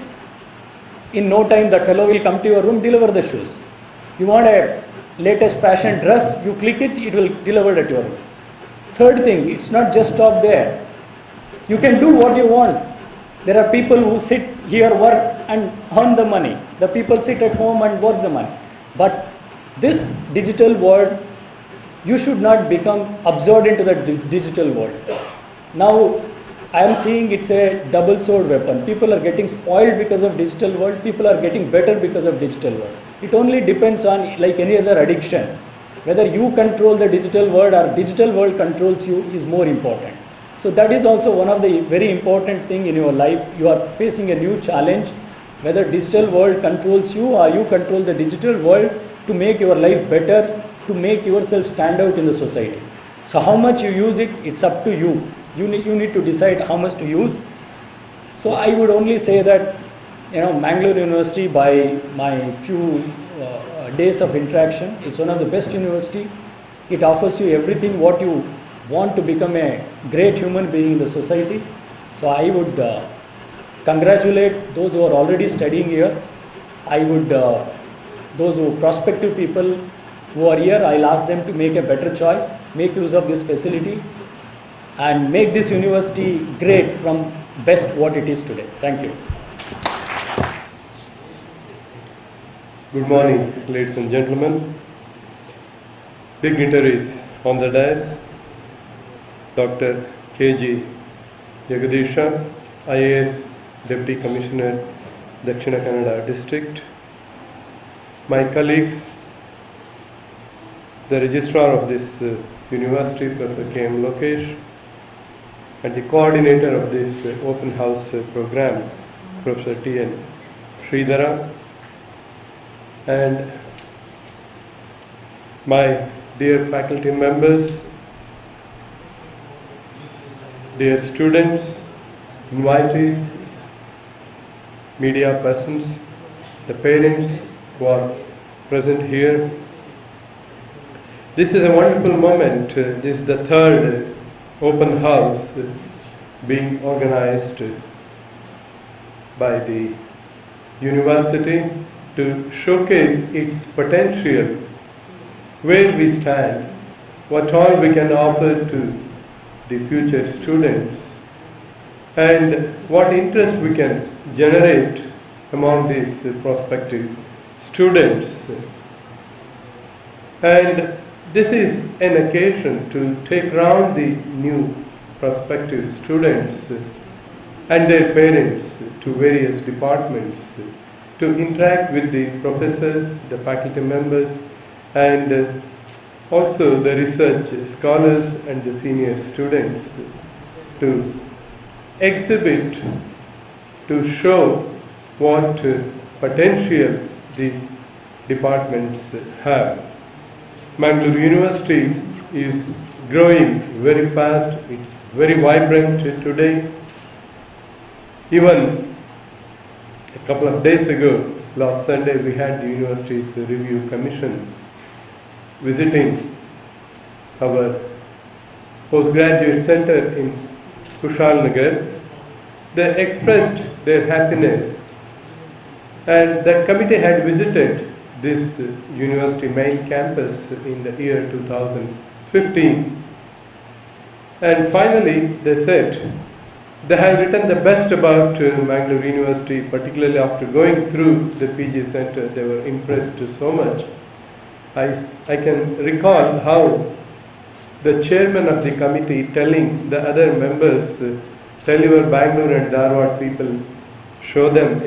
In no time that fellow will come to your room, deliver the shoes. You want a latest fashion dress, you click it, it will deliver at your room. Third thing, it's not just stop there. You can do what you want. There are people who sit here, work and earn the money. The people sit at home and work the money. But this digital world, you should not become absorbed into the digital world. Now, I am seeing it's a double sword weapon. People are getting spoiled because of digital world. People are getting better because of digital world. It only depends on, like any other addiction, whether you control the digital world or digital world controls you is more important. So that is also one of the very important thing in your life. You are facing a new challenge, whether digital world controls you or you control the digital world to make your life better, to make yourself stand out in the society. So how much you use it, it's up to you. You need to decide how much to use. So I would only say that Mangalore University, by my few days of interaction, it's one of the best university. It offers you everything what you want to become a great human being in the society. So I would congratulate those who are already studying here. I would, those who prospective people who are here, I'll ask them to make a better choice, make use of this facility, and make this university great from best what it is today. Thank you. Good morning, ladies and gentlemen. Dignitaries on the dais, Dr. K.G. Jagadisha, IAS Deputy Commissioner, Dakshina Kannada District, my colleagues, the Registrar of this University, Professor K.M. Lokesh, and the coordinator of this open house program, Professor T.N. Sridhara, and my dear faculty members, dear students, invitees, media persons, the parents who are present here. This is a wonderful moment. This is the third open house being organized by the university to showcase its potential, where we stand, what all we can offer to the future students, and what interest we can generate among these prospective students. And this is an occasion to take round the new prospective students and their parents to various departments, to interact with the professors, the faculty members, and also the research scholars and the senior students, to exhibit, to show what potential these departments have. Mangalore University is growing very fast. It's very vibrant today. Even a couple of days ago, last Sunday, we had the university's review commission visiting our postgraduate center in Kushalnagar. They expressed their happiness, and the committee had visited this university main campus in the year 2015, and finally they said they have written the best about Mangalore University, particularly after going through the PG center. They were impressed so much. I can recall how the chairman of the committee telling the other members, tell your Bangalore and Dharwad people, show them,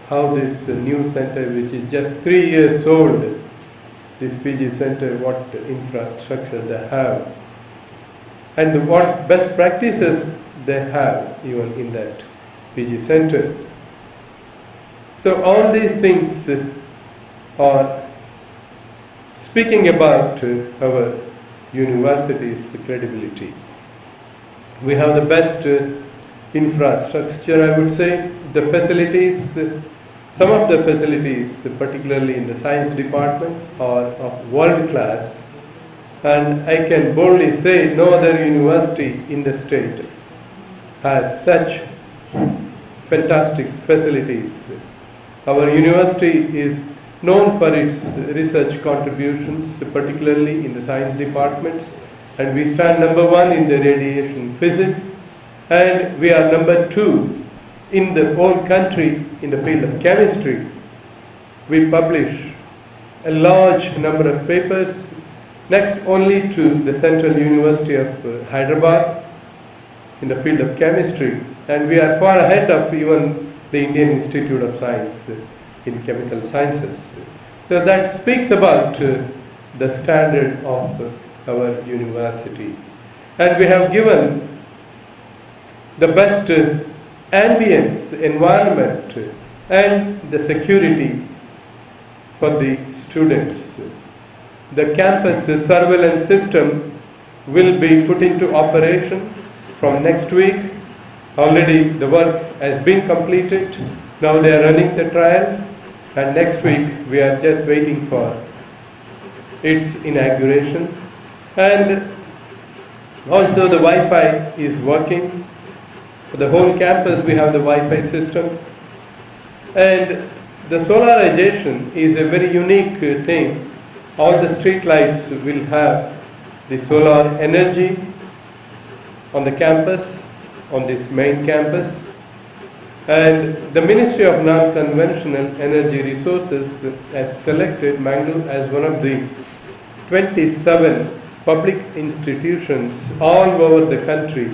how this new center, which is just 3 years old, this PG center, what infrastructure they have, and what best practices they have even in that PG center. So all these things are speaking about our university's credibility. We have the best infrastructure, I would say. The facilities, some of the facilities, particularly in the science department, are of world class, and I can boldly say no other university in the state has such fantastic facilities. Our university is known for its research contributions, particularly in the science departments, and we stand number 1 in the radiation physics, and we are number 2 in the whole country in the field of chemistry. We publish a large number of papers, next only to the Central University of Hyderabad in the field of chemistry, and we are far ahead of even the Indian Institute of Science in chemical sciences. So that speaks about the standard of our university. And we have given the best ambience, environment, and the security for the students. The campus surveillance system will be put into operation from next week. Already the work has been completed, Now they are running the trial, and next week we are just waiting for its inauguration. And also the Wi-Fi is working. For the whole campus we have the Wi-Fi system. And the solarization is a very unique thing. All the street lights will have the solar energy on the campus, on this main campus. And the Ministry of Non-Conventional Energy Resources has selected Mangalore as one of the 27 public institutions all over the country.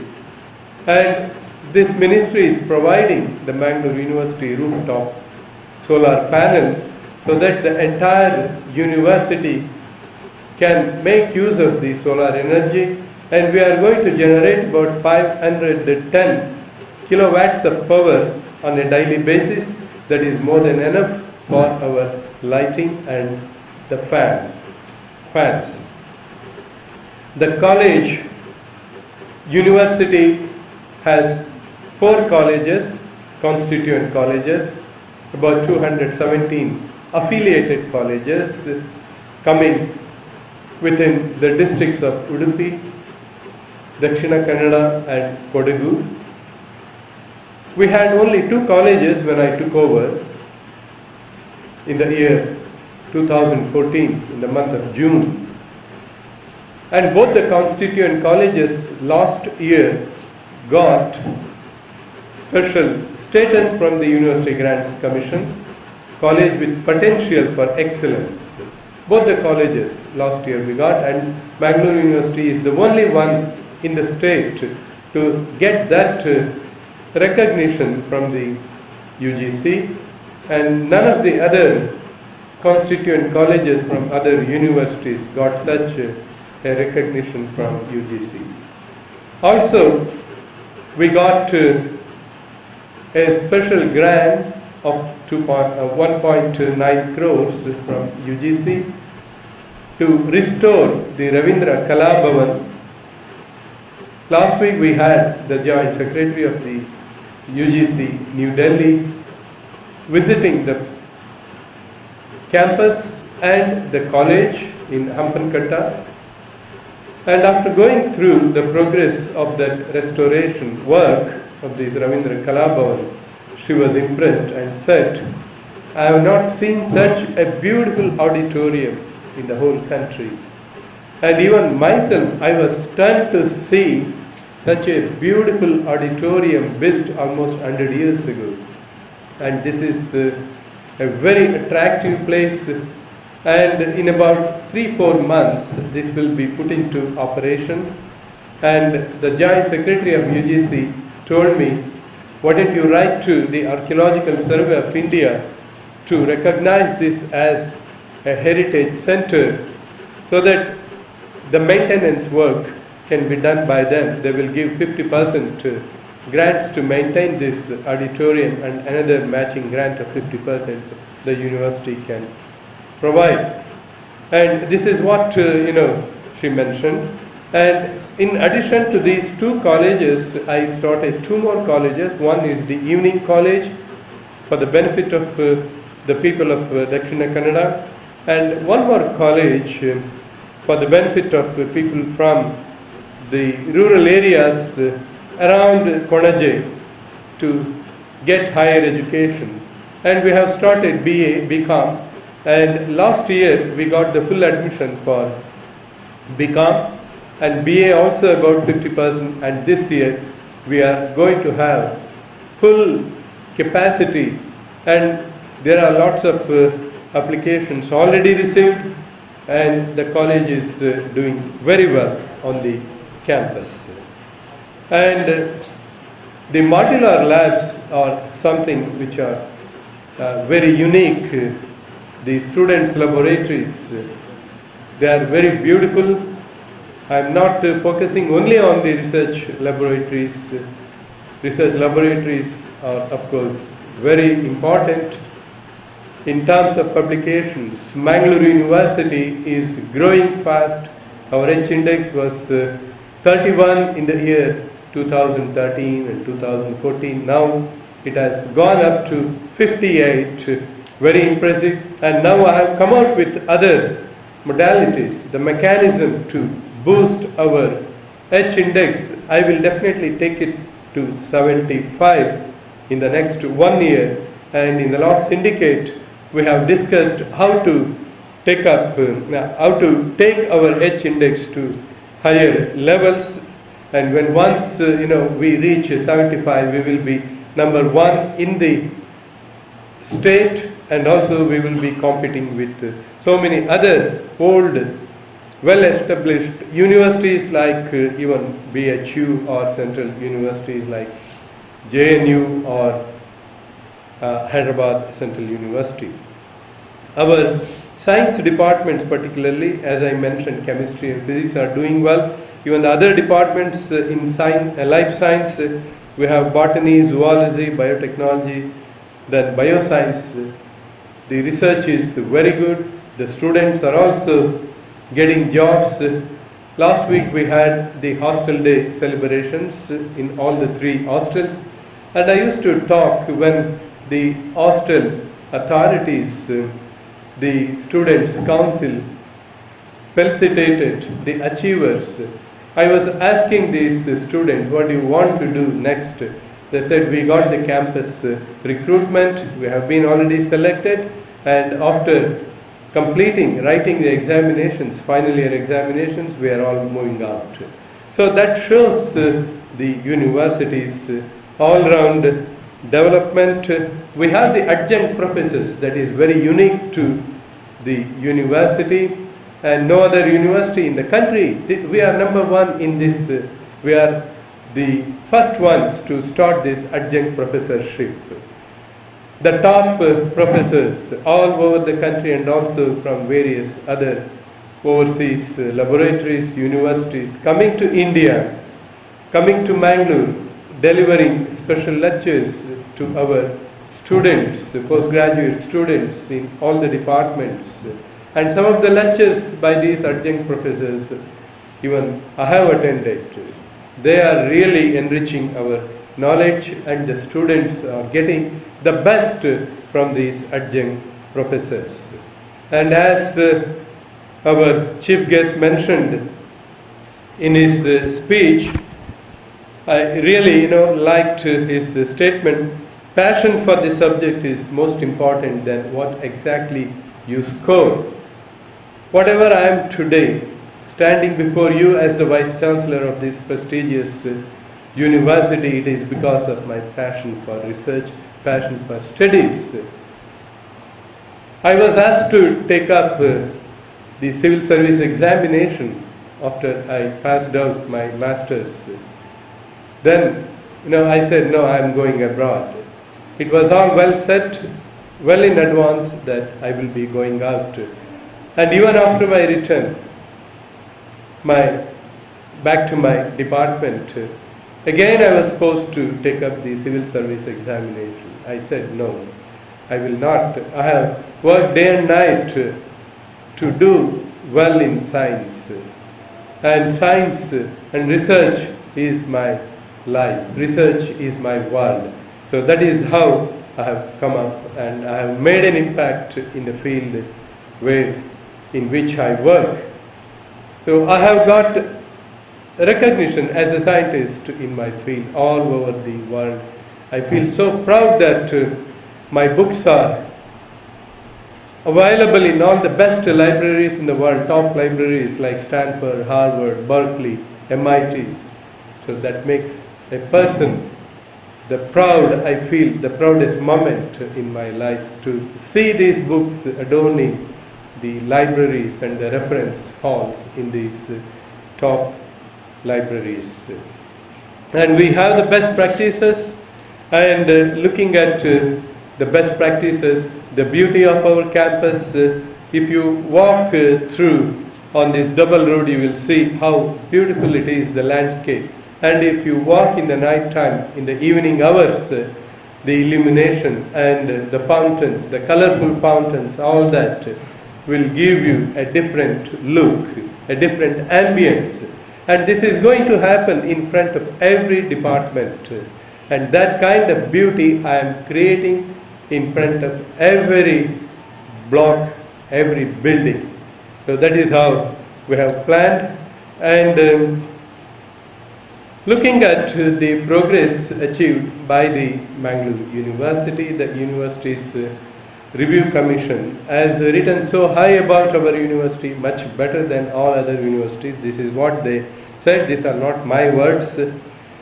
And this ministry is providing the Mangalore University rooftop solar panels so that the entire university can make use of the solar energy, and we are going to generate about 510 kilowatts of power on a daily basis. That is more than enough for our lighting and the fans. The college, university has 4 colleges, constituent colleges, about 217 affiliated colleges coming within the districts of Udupi, Dakshina Kannada and Kodagu. We had only 2 colleges when I took over in the year 2014, in the month of June. And both the constituent colleges last year got special status from the University Grants Commission, college with potential for excellence. Both the colleges last year we got, and Mangalore University is the only one in the state to get that recognition from the UGC, and none of the other constituent colleges from other universities got such a recognition from UGC. Also, we got a special grant of 1.9 crores from UGC to restore the Ravindra Kala Bhavan. Last week we had the Joint Secretary of the UGC New Delhi visiting the campus and the college in Hampankatta, and after going through the progress of that restoration work of this Ravindra Kala Bhavan, she was impressed and said, "I have not seen such a beautiful auditorium in the whole country." And even myself, I was stunned to see such a beautiful auditorium built almost 100 years ago. And this is a very attractive place, and in about 3-4 months this will be put into operation. And the Joint Secretary of UGC told me, "Why don't you write to the Archaeological Survey of India to recognize this as a heritage center so that the maintenance work can be done by them. They will give 50% grants to maintain this auditorium, and another matching grant of 50% the university can provide." And this is what she mentioned. And in addition to these 2 colleges, I started 2 more colleges. One is the evening college for the benefit of the people of Dakshina Kannada, and one more college for the benefit of people from the rural areas around Konaje to get higher education. And we have started BA, BCom, and last year we got the full admission for BCom, and BA also about 50%, and this year we are going to have full capacity, and there are lots of applications already received, and the college is doing very well on the campus. And the modular labs are something which are very unique. The students' laboratories, they are very beautiful. I am not focusing only on the research laboratories. Research laboratories are, of course, very important. In terms of publications, Mangalore University is growing fast. Our H index was 31 in the year 2013 and 2014. Now it has gone up to 58, very impressive. And now I have come out with other modalities, the mechanism to boost our H index. I will definitely take it to 75 in the next 1 year. And in the last syndicate, we have discussed how to take our H index to higher levels. And when once we reach 75, we will be number one in the state, and also we will be competing with so many other old, well-established universities like even BHU or central universities like JNU or Hyderabad Central University. Our science departments, particularly, as I mentioned, chemistry and physics, are doing well. Even the other departments in life science, we have botany, zoology, biotechnology, then bioscience. The research is very good. The students are also getting jobs. Last week we had the hostel day celebrations in all the 3 hostels, and I used to talk when the hostel authorities, the students' council felicitated the achievers. I was asking these students, what do you want to do next? They said, we got the campus recruitment, we have been already selected, and after writing the examinations, final year examinations, we are all moving out. So that shows the university's all-round development. We have the adjunct professors that is very unique to the university, and no other university in the country. We are number one in this. We are the first ones to start this adjunct professorship. The top professors all over the country and also from various other overseas laboratories, universities, coming to India, coming to Mangalore, delivering special lectures to our students, postgraduate students in all the departments. And some of the lectures by these adjunct professors, even I have attended, they are really enriching our knowledge, and the students are getting the best from these adjunct professors. And as our chief guest mentioned in his speech, I really liked his statement. Passion for the subject is most important than what exactly you score. Whatever I am today, standing before you as the Vice Chancellor of this prestigious university, it is because of my passion for research, passion for studies. I was asked to take up the civil service examination after I passed out my master's. Then, I said, no, I am going abroad. It was all well set, well in advance that I will be going out. And even after my return, back to my department, again I was supposed to take up the civil service examination. I said, no, I will not. I have worked day and night to do well in science. And science and research is my life. Research is my world. So that is how I have come up, and I have made an impact in the field in which I work. So I have got recognition as a scientist in my field all over the world. I feel so proud that my books are available in all the best libraries in the world, top libraries like Stanford, Harvard, Berkeley, MITs. So that makes a person I feel the proudest moment in my life to see these books adorning the libraries and the reference halls in these top libraries. And we have the best practices, and looking at the best practices, the beauty of our campus, if you walk through on this double road, you will see how beautiful it is, the landscape. And if you walk in the night time, in the evening hours, the illumination and the fountains, the colorful fountains, all that will give you a different look, a different ambience. And this is going to happen in front of every department. And that kind of beauty I am creating in front of every block, every building. So that is how we have planned. And looking at the progress achieved by the Mangalore University, the university's Review Commission has written so high about our university, much better than all other universities. This is what they said, these are not my words.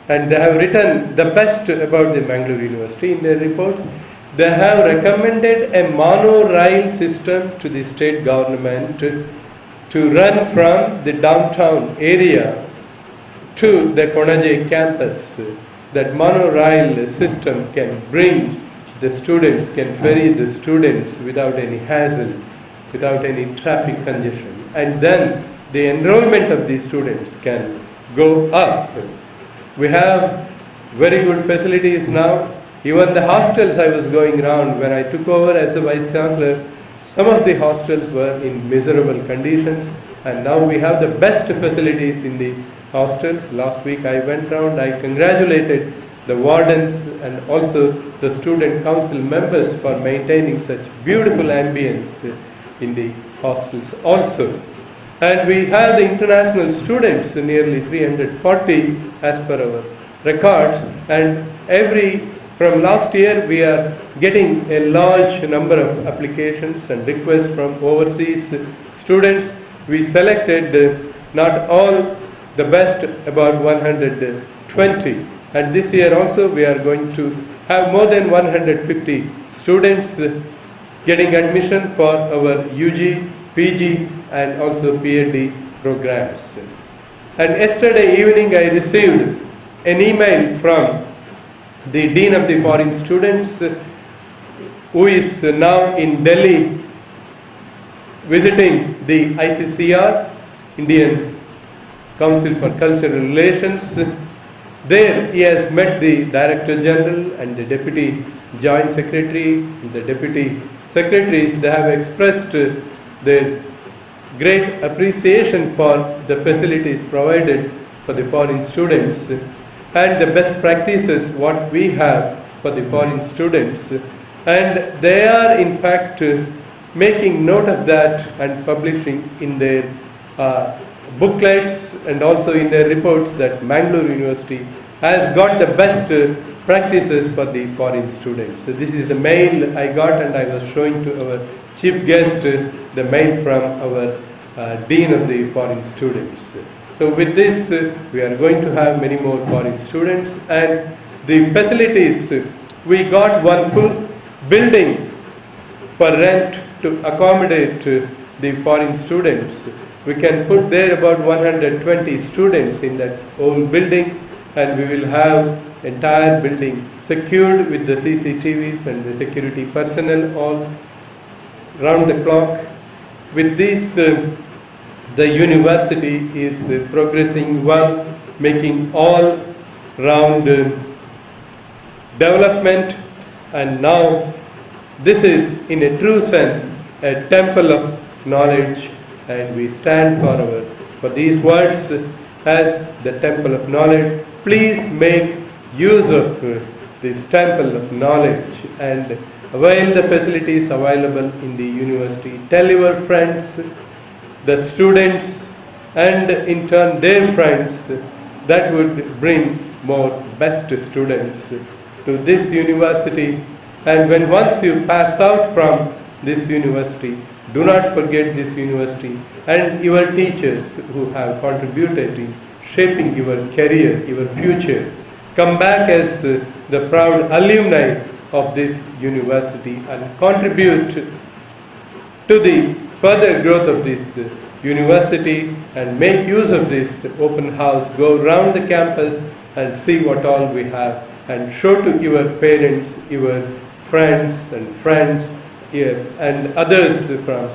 And they have written the best about the Mangalore University in their reports. They have recommended a monorail system to the state government to run from the downtown area to the Konaje campus. That monorail system can bring the students, can ferry the students without any hassle, without any traffic congestion. And then the enrollment of these students can go up. We have very good facilities now. Even the hostels I was going around when I took over as a Vice Chancellor, some of the hostels were in miserable conditions, and now we have the best facilities in the hostels. Last week I went around, I congratulated the wardens and also the student council members for maintaining such beautiful ambience in the hostels also. And we have the international students, nearly 340 as per our records, and from last year we are getting a large number of applications and requests from overseas students. We selected not all the best, about 120, and this year also we are going to have more than 150 students getting admission for our UG, PG and also PhD programs. And yesterday evening I received an email from the Dean of the Foreign Students, who is now in Delhi visiting the ICCR, Indian Council for Cultural Relations. There he has met the Director General and the Deputy Joint Secretary, the Deputy Secretaries. They have expressed their great appreciation for the facilities provided for the foreign students and the best practices what we have for the foreign students, and they are in fact making note of that and publishing in their booklets and also in their reports that Mangalore University has got the best practices for the foreign students. So this is the mail I got, and I was showing to our chief guest the mail from our Dean of the Foreign Students. So with this we are going to have many more foreign students, and the facilities, we got one full building for rent to accommodate the foreign students. We can put there about 120 students in that old building, and we will have entire building secured with the CCTVs and the security personnel all round the clock. With this, the university is progressing well, making all round development, and now this is in a true sense a temple of knowledge, and we stand for these words as the temple of knowledge. Please make use of this temple of knowledge and avail the facilities available in the university. Tell your friends, the students, and in turn their friends, that would bring more best students to this university. And when once you pass out from this university, do not forget this university and your teachers who have contributed in shaping your career, your future. Come back as the proud alumni of this university and contribute to the further growth of this university, and make use of this open house. Go around the campus and see what all we have, and show to your parents, your friends and others from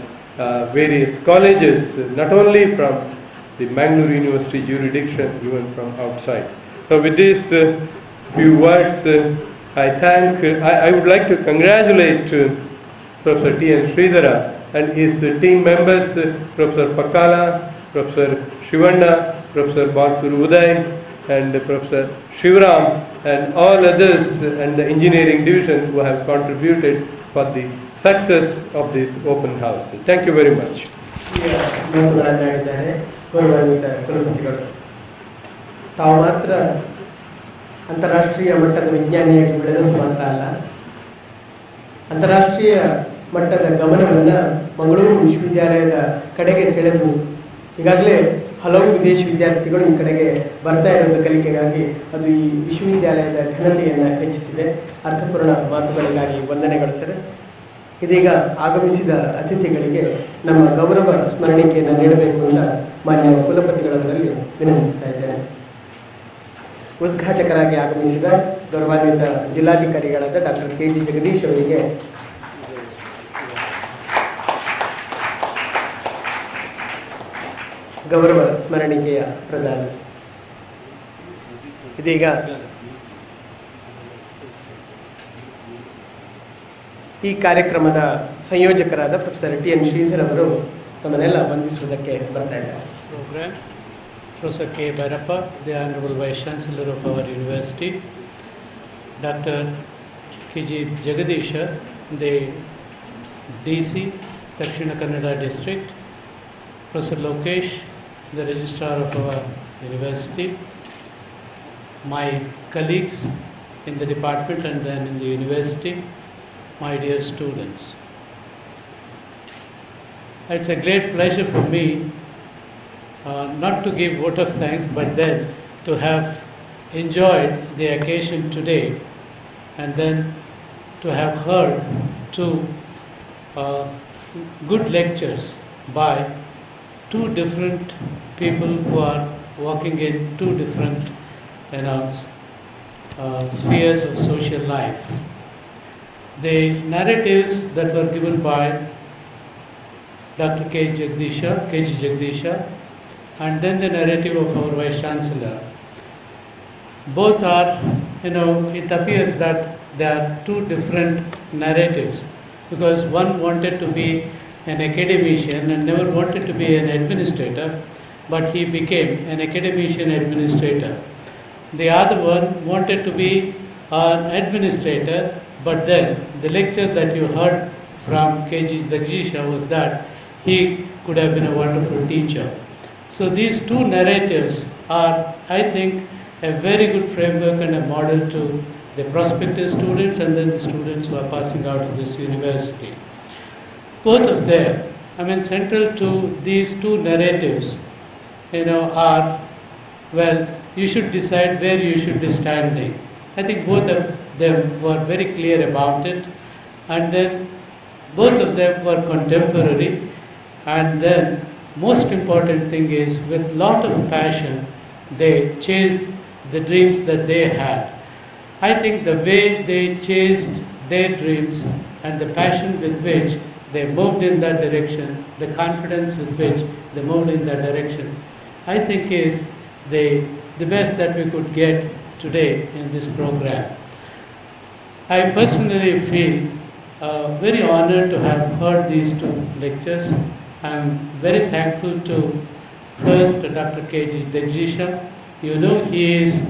various colleges, not only from the Mangalore University jurisdiction, even from outside. So with these few words, I would like to congratulate Professor T.N. Sridhara and his team members, Professor Pakala, Professor Shivanna, Professor Barkur Uday, and Professor Shivram, and all others and the engineering division who have contributed for the success of this open house. Thank you very much. ಈಗ ಮಾತುಗಳನ್ನಾಡಿದ್ದಾರೆ ಗೌರವಾನ್ವಿತ ಕುಲಪತಿಗಳು. ತಾವು ಮಾತ್ರ ಅಂತಾರಾಷ್ಟ್ರೀಯ ಮಟ್ಟದ ವಿಜ್ಞಾನಿಯಾಗಿ ಬೆಳೆದದ್ದು ಮಾತ್ರ ಅಲ್ಲ, ಅಂತಾರಾಷ್ಟ್ರೀಯ ಮಟ್ಟದ ಗಮನವನ್ನು ಮಂಗಳೂರು ವಿಶ್ವವಿದ್ಯಾಲಯದ ಕಡೆಗೆ ಸೆಳೆದು ಈಗಾಗಲೇ ಹಲವು ವಿದೇಶಿ ವಿದ್ಯಾರ್ಥಿಗಳು ಈ ಕಡೆಗೆ ಬರ್ತಾ ಇರೋದು ಕಲಿಕೆಗಾಗಿ ಅದು ಈ ವಿಶ್ವವಿದ್ಯಾಲಯದ ಘನತೆಯನ್ನು ಹೆಚ್ಚಿಸಿದೆ. ಅರ್ಥಪೂರ್ಣ ಮಾತುಗಳಿಗಾಗಿ ವಂದನೆಗಳು ಸರ್. ಇದೀಗ ಆಗಮಿಸಿದ ಅತಿಥಿಗಳಿಗೆ ನಮ್ಮ ಗೌರವ ಸ್ಮರಣಿಕೆಯನ್ನು ನೀಡಬೇಕು ಅಂತ ಮಾನ್ಯ ಕುಲಪತಿಗಳವರಲ್ಲಿ ವಿನಂತಿಸ್ತಾ ಇದ್ದೇನೆ. ಉದ್ಘಾಟಕರಾಗಿ ಆಗಮಿಸಿದ ಗೌರವಾನ್ವಿತ ಜಿಲ್ಲಾಧಿಕಾರಿಗಳಾದ ಡಾಕ್ಟರ್ ಕೆ ಜಿ ಜಗದೀಶ್ ಅವರಿಗೆ ಗೌರವ ಸ್ಮರಣಿಕೆಯ ಪ್ರದಾನ. ಇದೀಗ ಈ ಕಾರ್ಯಕ್ರಮದ ಸಂಯೋಜಕರಾದ ಪ್ರೊಫೆಸರ್ ಟಿ.ಎನ್. ಶ್ರೀಧರ್ ಅವರು ತಮ್ಮನ್ನೆಲ್ಲ ವಂದಿಸುವುದಕ್ಕೆ ಬರ್ತಾ ಇದ್ದಾರೆ. Program, Professor K. Barappa, the Honorable Vice Chancellor of our University, Dr. K.G. Jagadisha, the DC, Dakshina Kannada District, Professor Lokesh, the Registrar of our University, my colleagues in the department and then in the university, my dear students. It's a great pleasure for me not to give vote of thanks, but then to have enjoyed the occasion today and then to have heard two good lectures by two different people who are working in two different spheres of social life. The narratives that were given by Dr. K.G. Jagadisha, and then the narrative of our Vice Chancellor, both are, it appears that there are two different narratives, because one wanted to be an academician and never wanted to be an administrator, but he became an academician administrator. The other one wanted to be an administrator, but then the lecture that you heard from K.G. Jagadisha was that he could have been a wonderful teacher. So these two narratives are, I think, a very good framework and a model to the prospective students and then the students who are passing out of this university. Both of them, central to these two narratives, are, well, you should decide where you should be standing. I think both of them were very clear about it, and then both of them were contemporary, and then most important thing is with lot of passion they chased the dreams that they had. I think the way they chased their dreams and the passion with which they moved in that direction, the confidence with which they moved in that direction, I think is the best that we could get today in this program. I personally feel very honored to have heard these two lectures. I'm very thankful to first Dr. K.G. Jagadisha. He is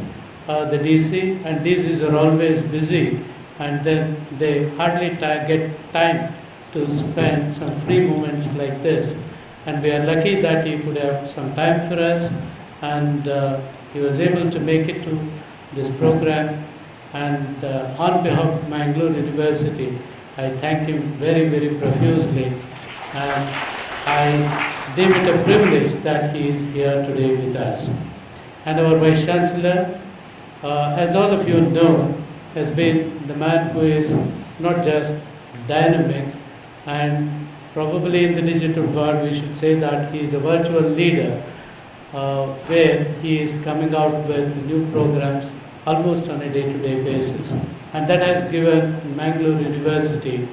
the DC, and DCs are always busy, and then they hardly get time to spend some free moments like this. And we are lucky that he could have some time for us, and he was able to make it to this program. And on behalf of Mangalore University, I thank him very, very profusely. And I deem it a privilege that he is here today with us. And our Vice Chancellor, as all of you know, has been the man who is not just dynamic, and probably in the digital world we should say that he is a virtual leader, where he is coming out with new programs almost on a day-to-day basis. And that has given Mangalore University,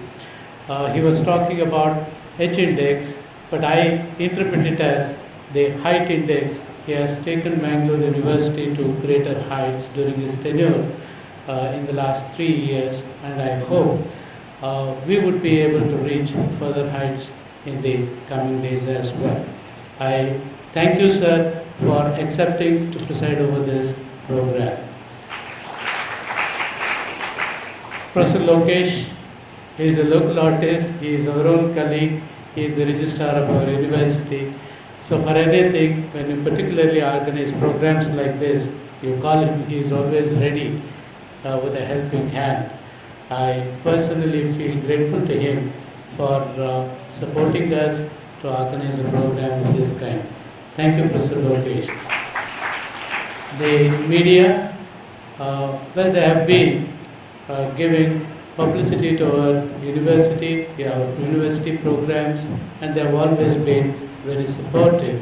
he was talking about H-index, but I interpret it as the height index. He has taken Mangalore University to greater heights during his tenure in the last 3 years, and I hope we would be able to reach further heights in the coming days as well. I thank you, sir, for accepting to preside over this program. Professor Lokesh is a local artist, he is our own colleague, he is the registrar of our university. So for anything, when you particularly organize programs like this, you call him, he is always ready with a helping hand. I personally feel grateful to him for supporting us to organize a program of this kind. Thank you, Professor Lokesh. The media, well, they have been giving publicity to our university, our university programs, and they have always been very supportive.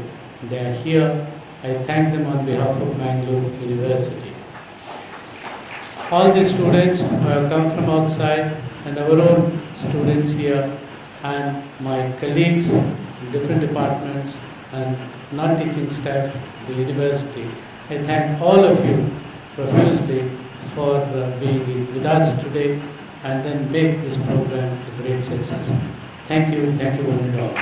They are here. I thank them on behalf of Mangalore University. All the students who have come from outside and our own students here and my colleagues in different departments and non-teaching staff at the university, I thank all of you profusely for being with us today and then make this program a great success. Thank you one and all.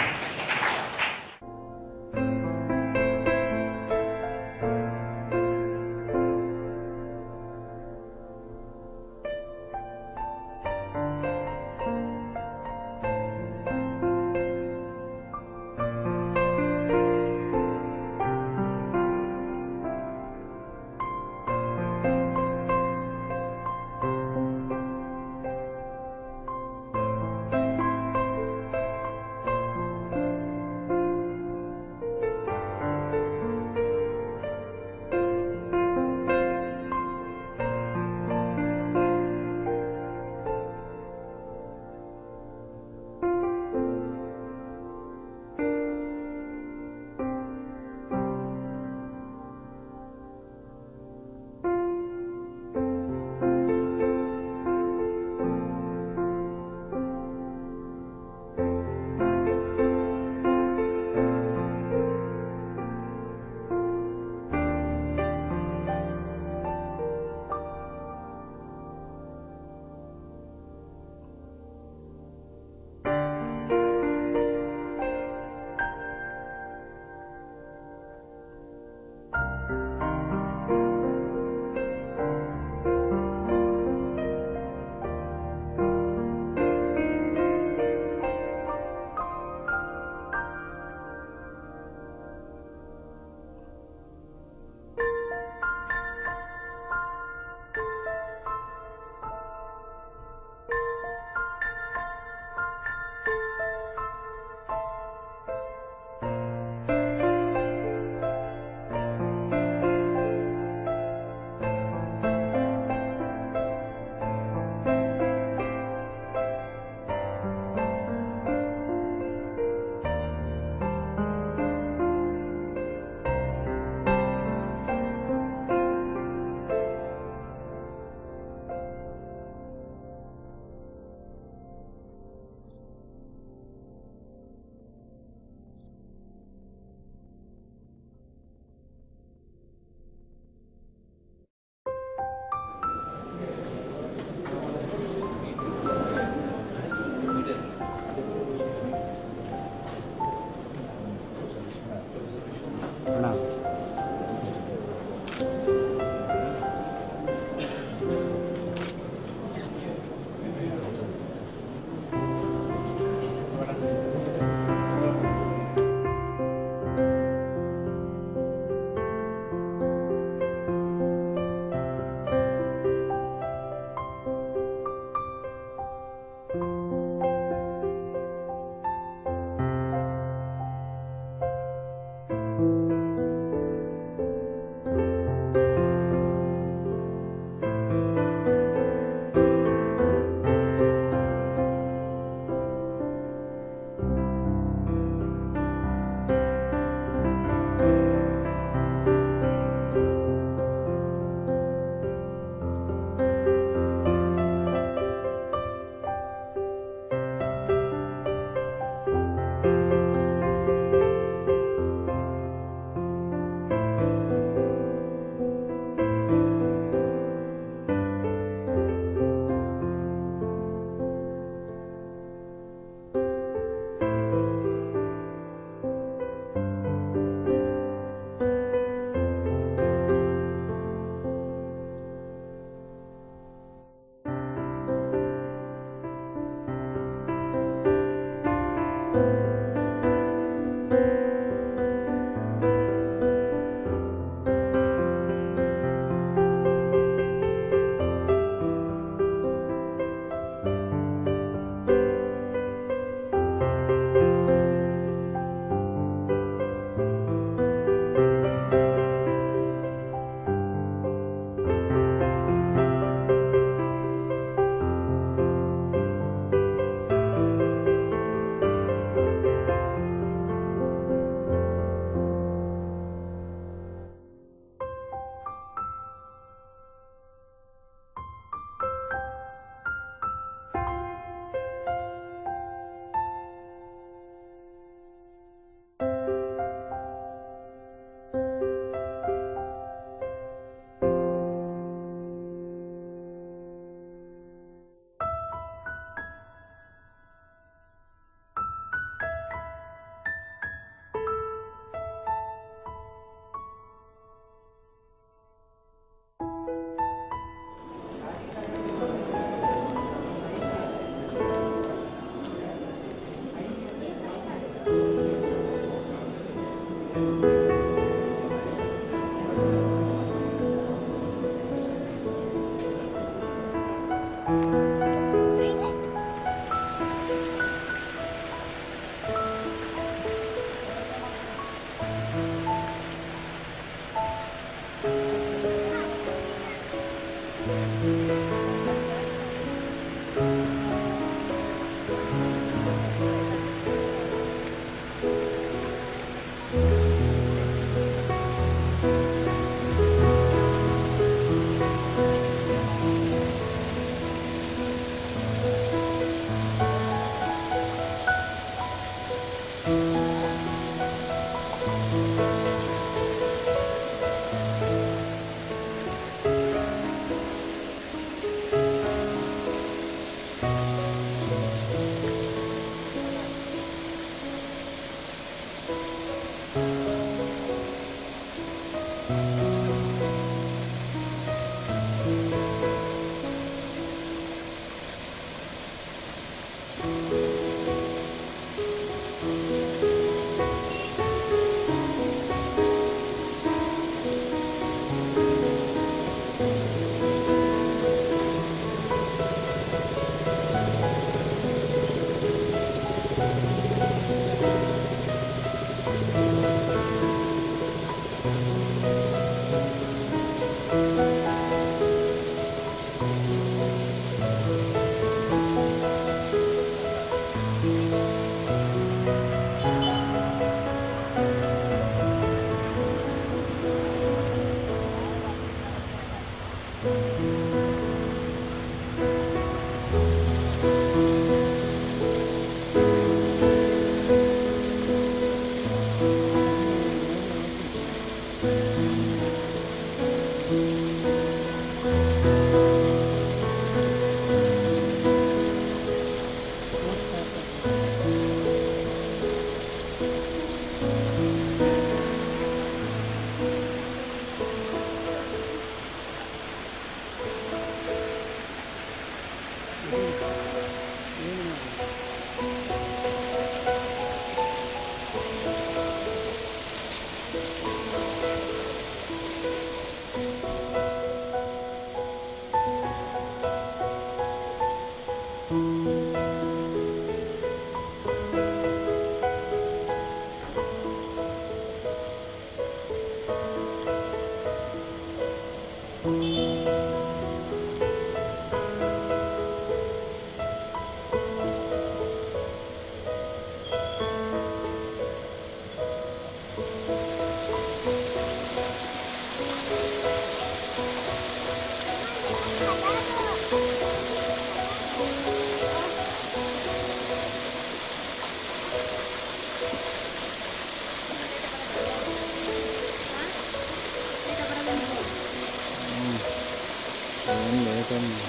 లేదండి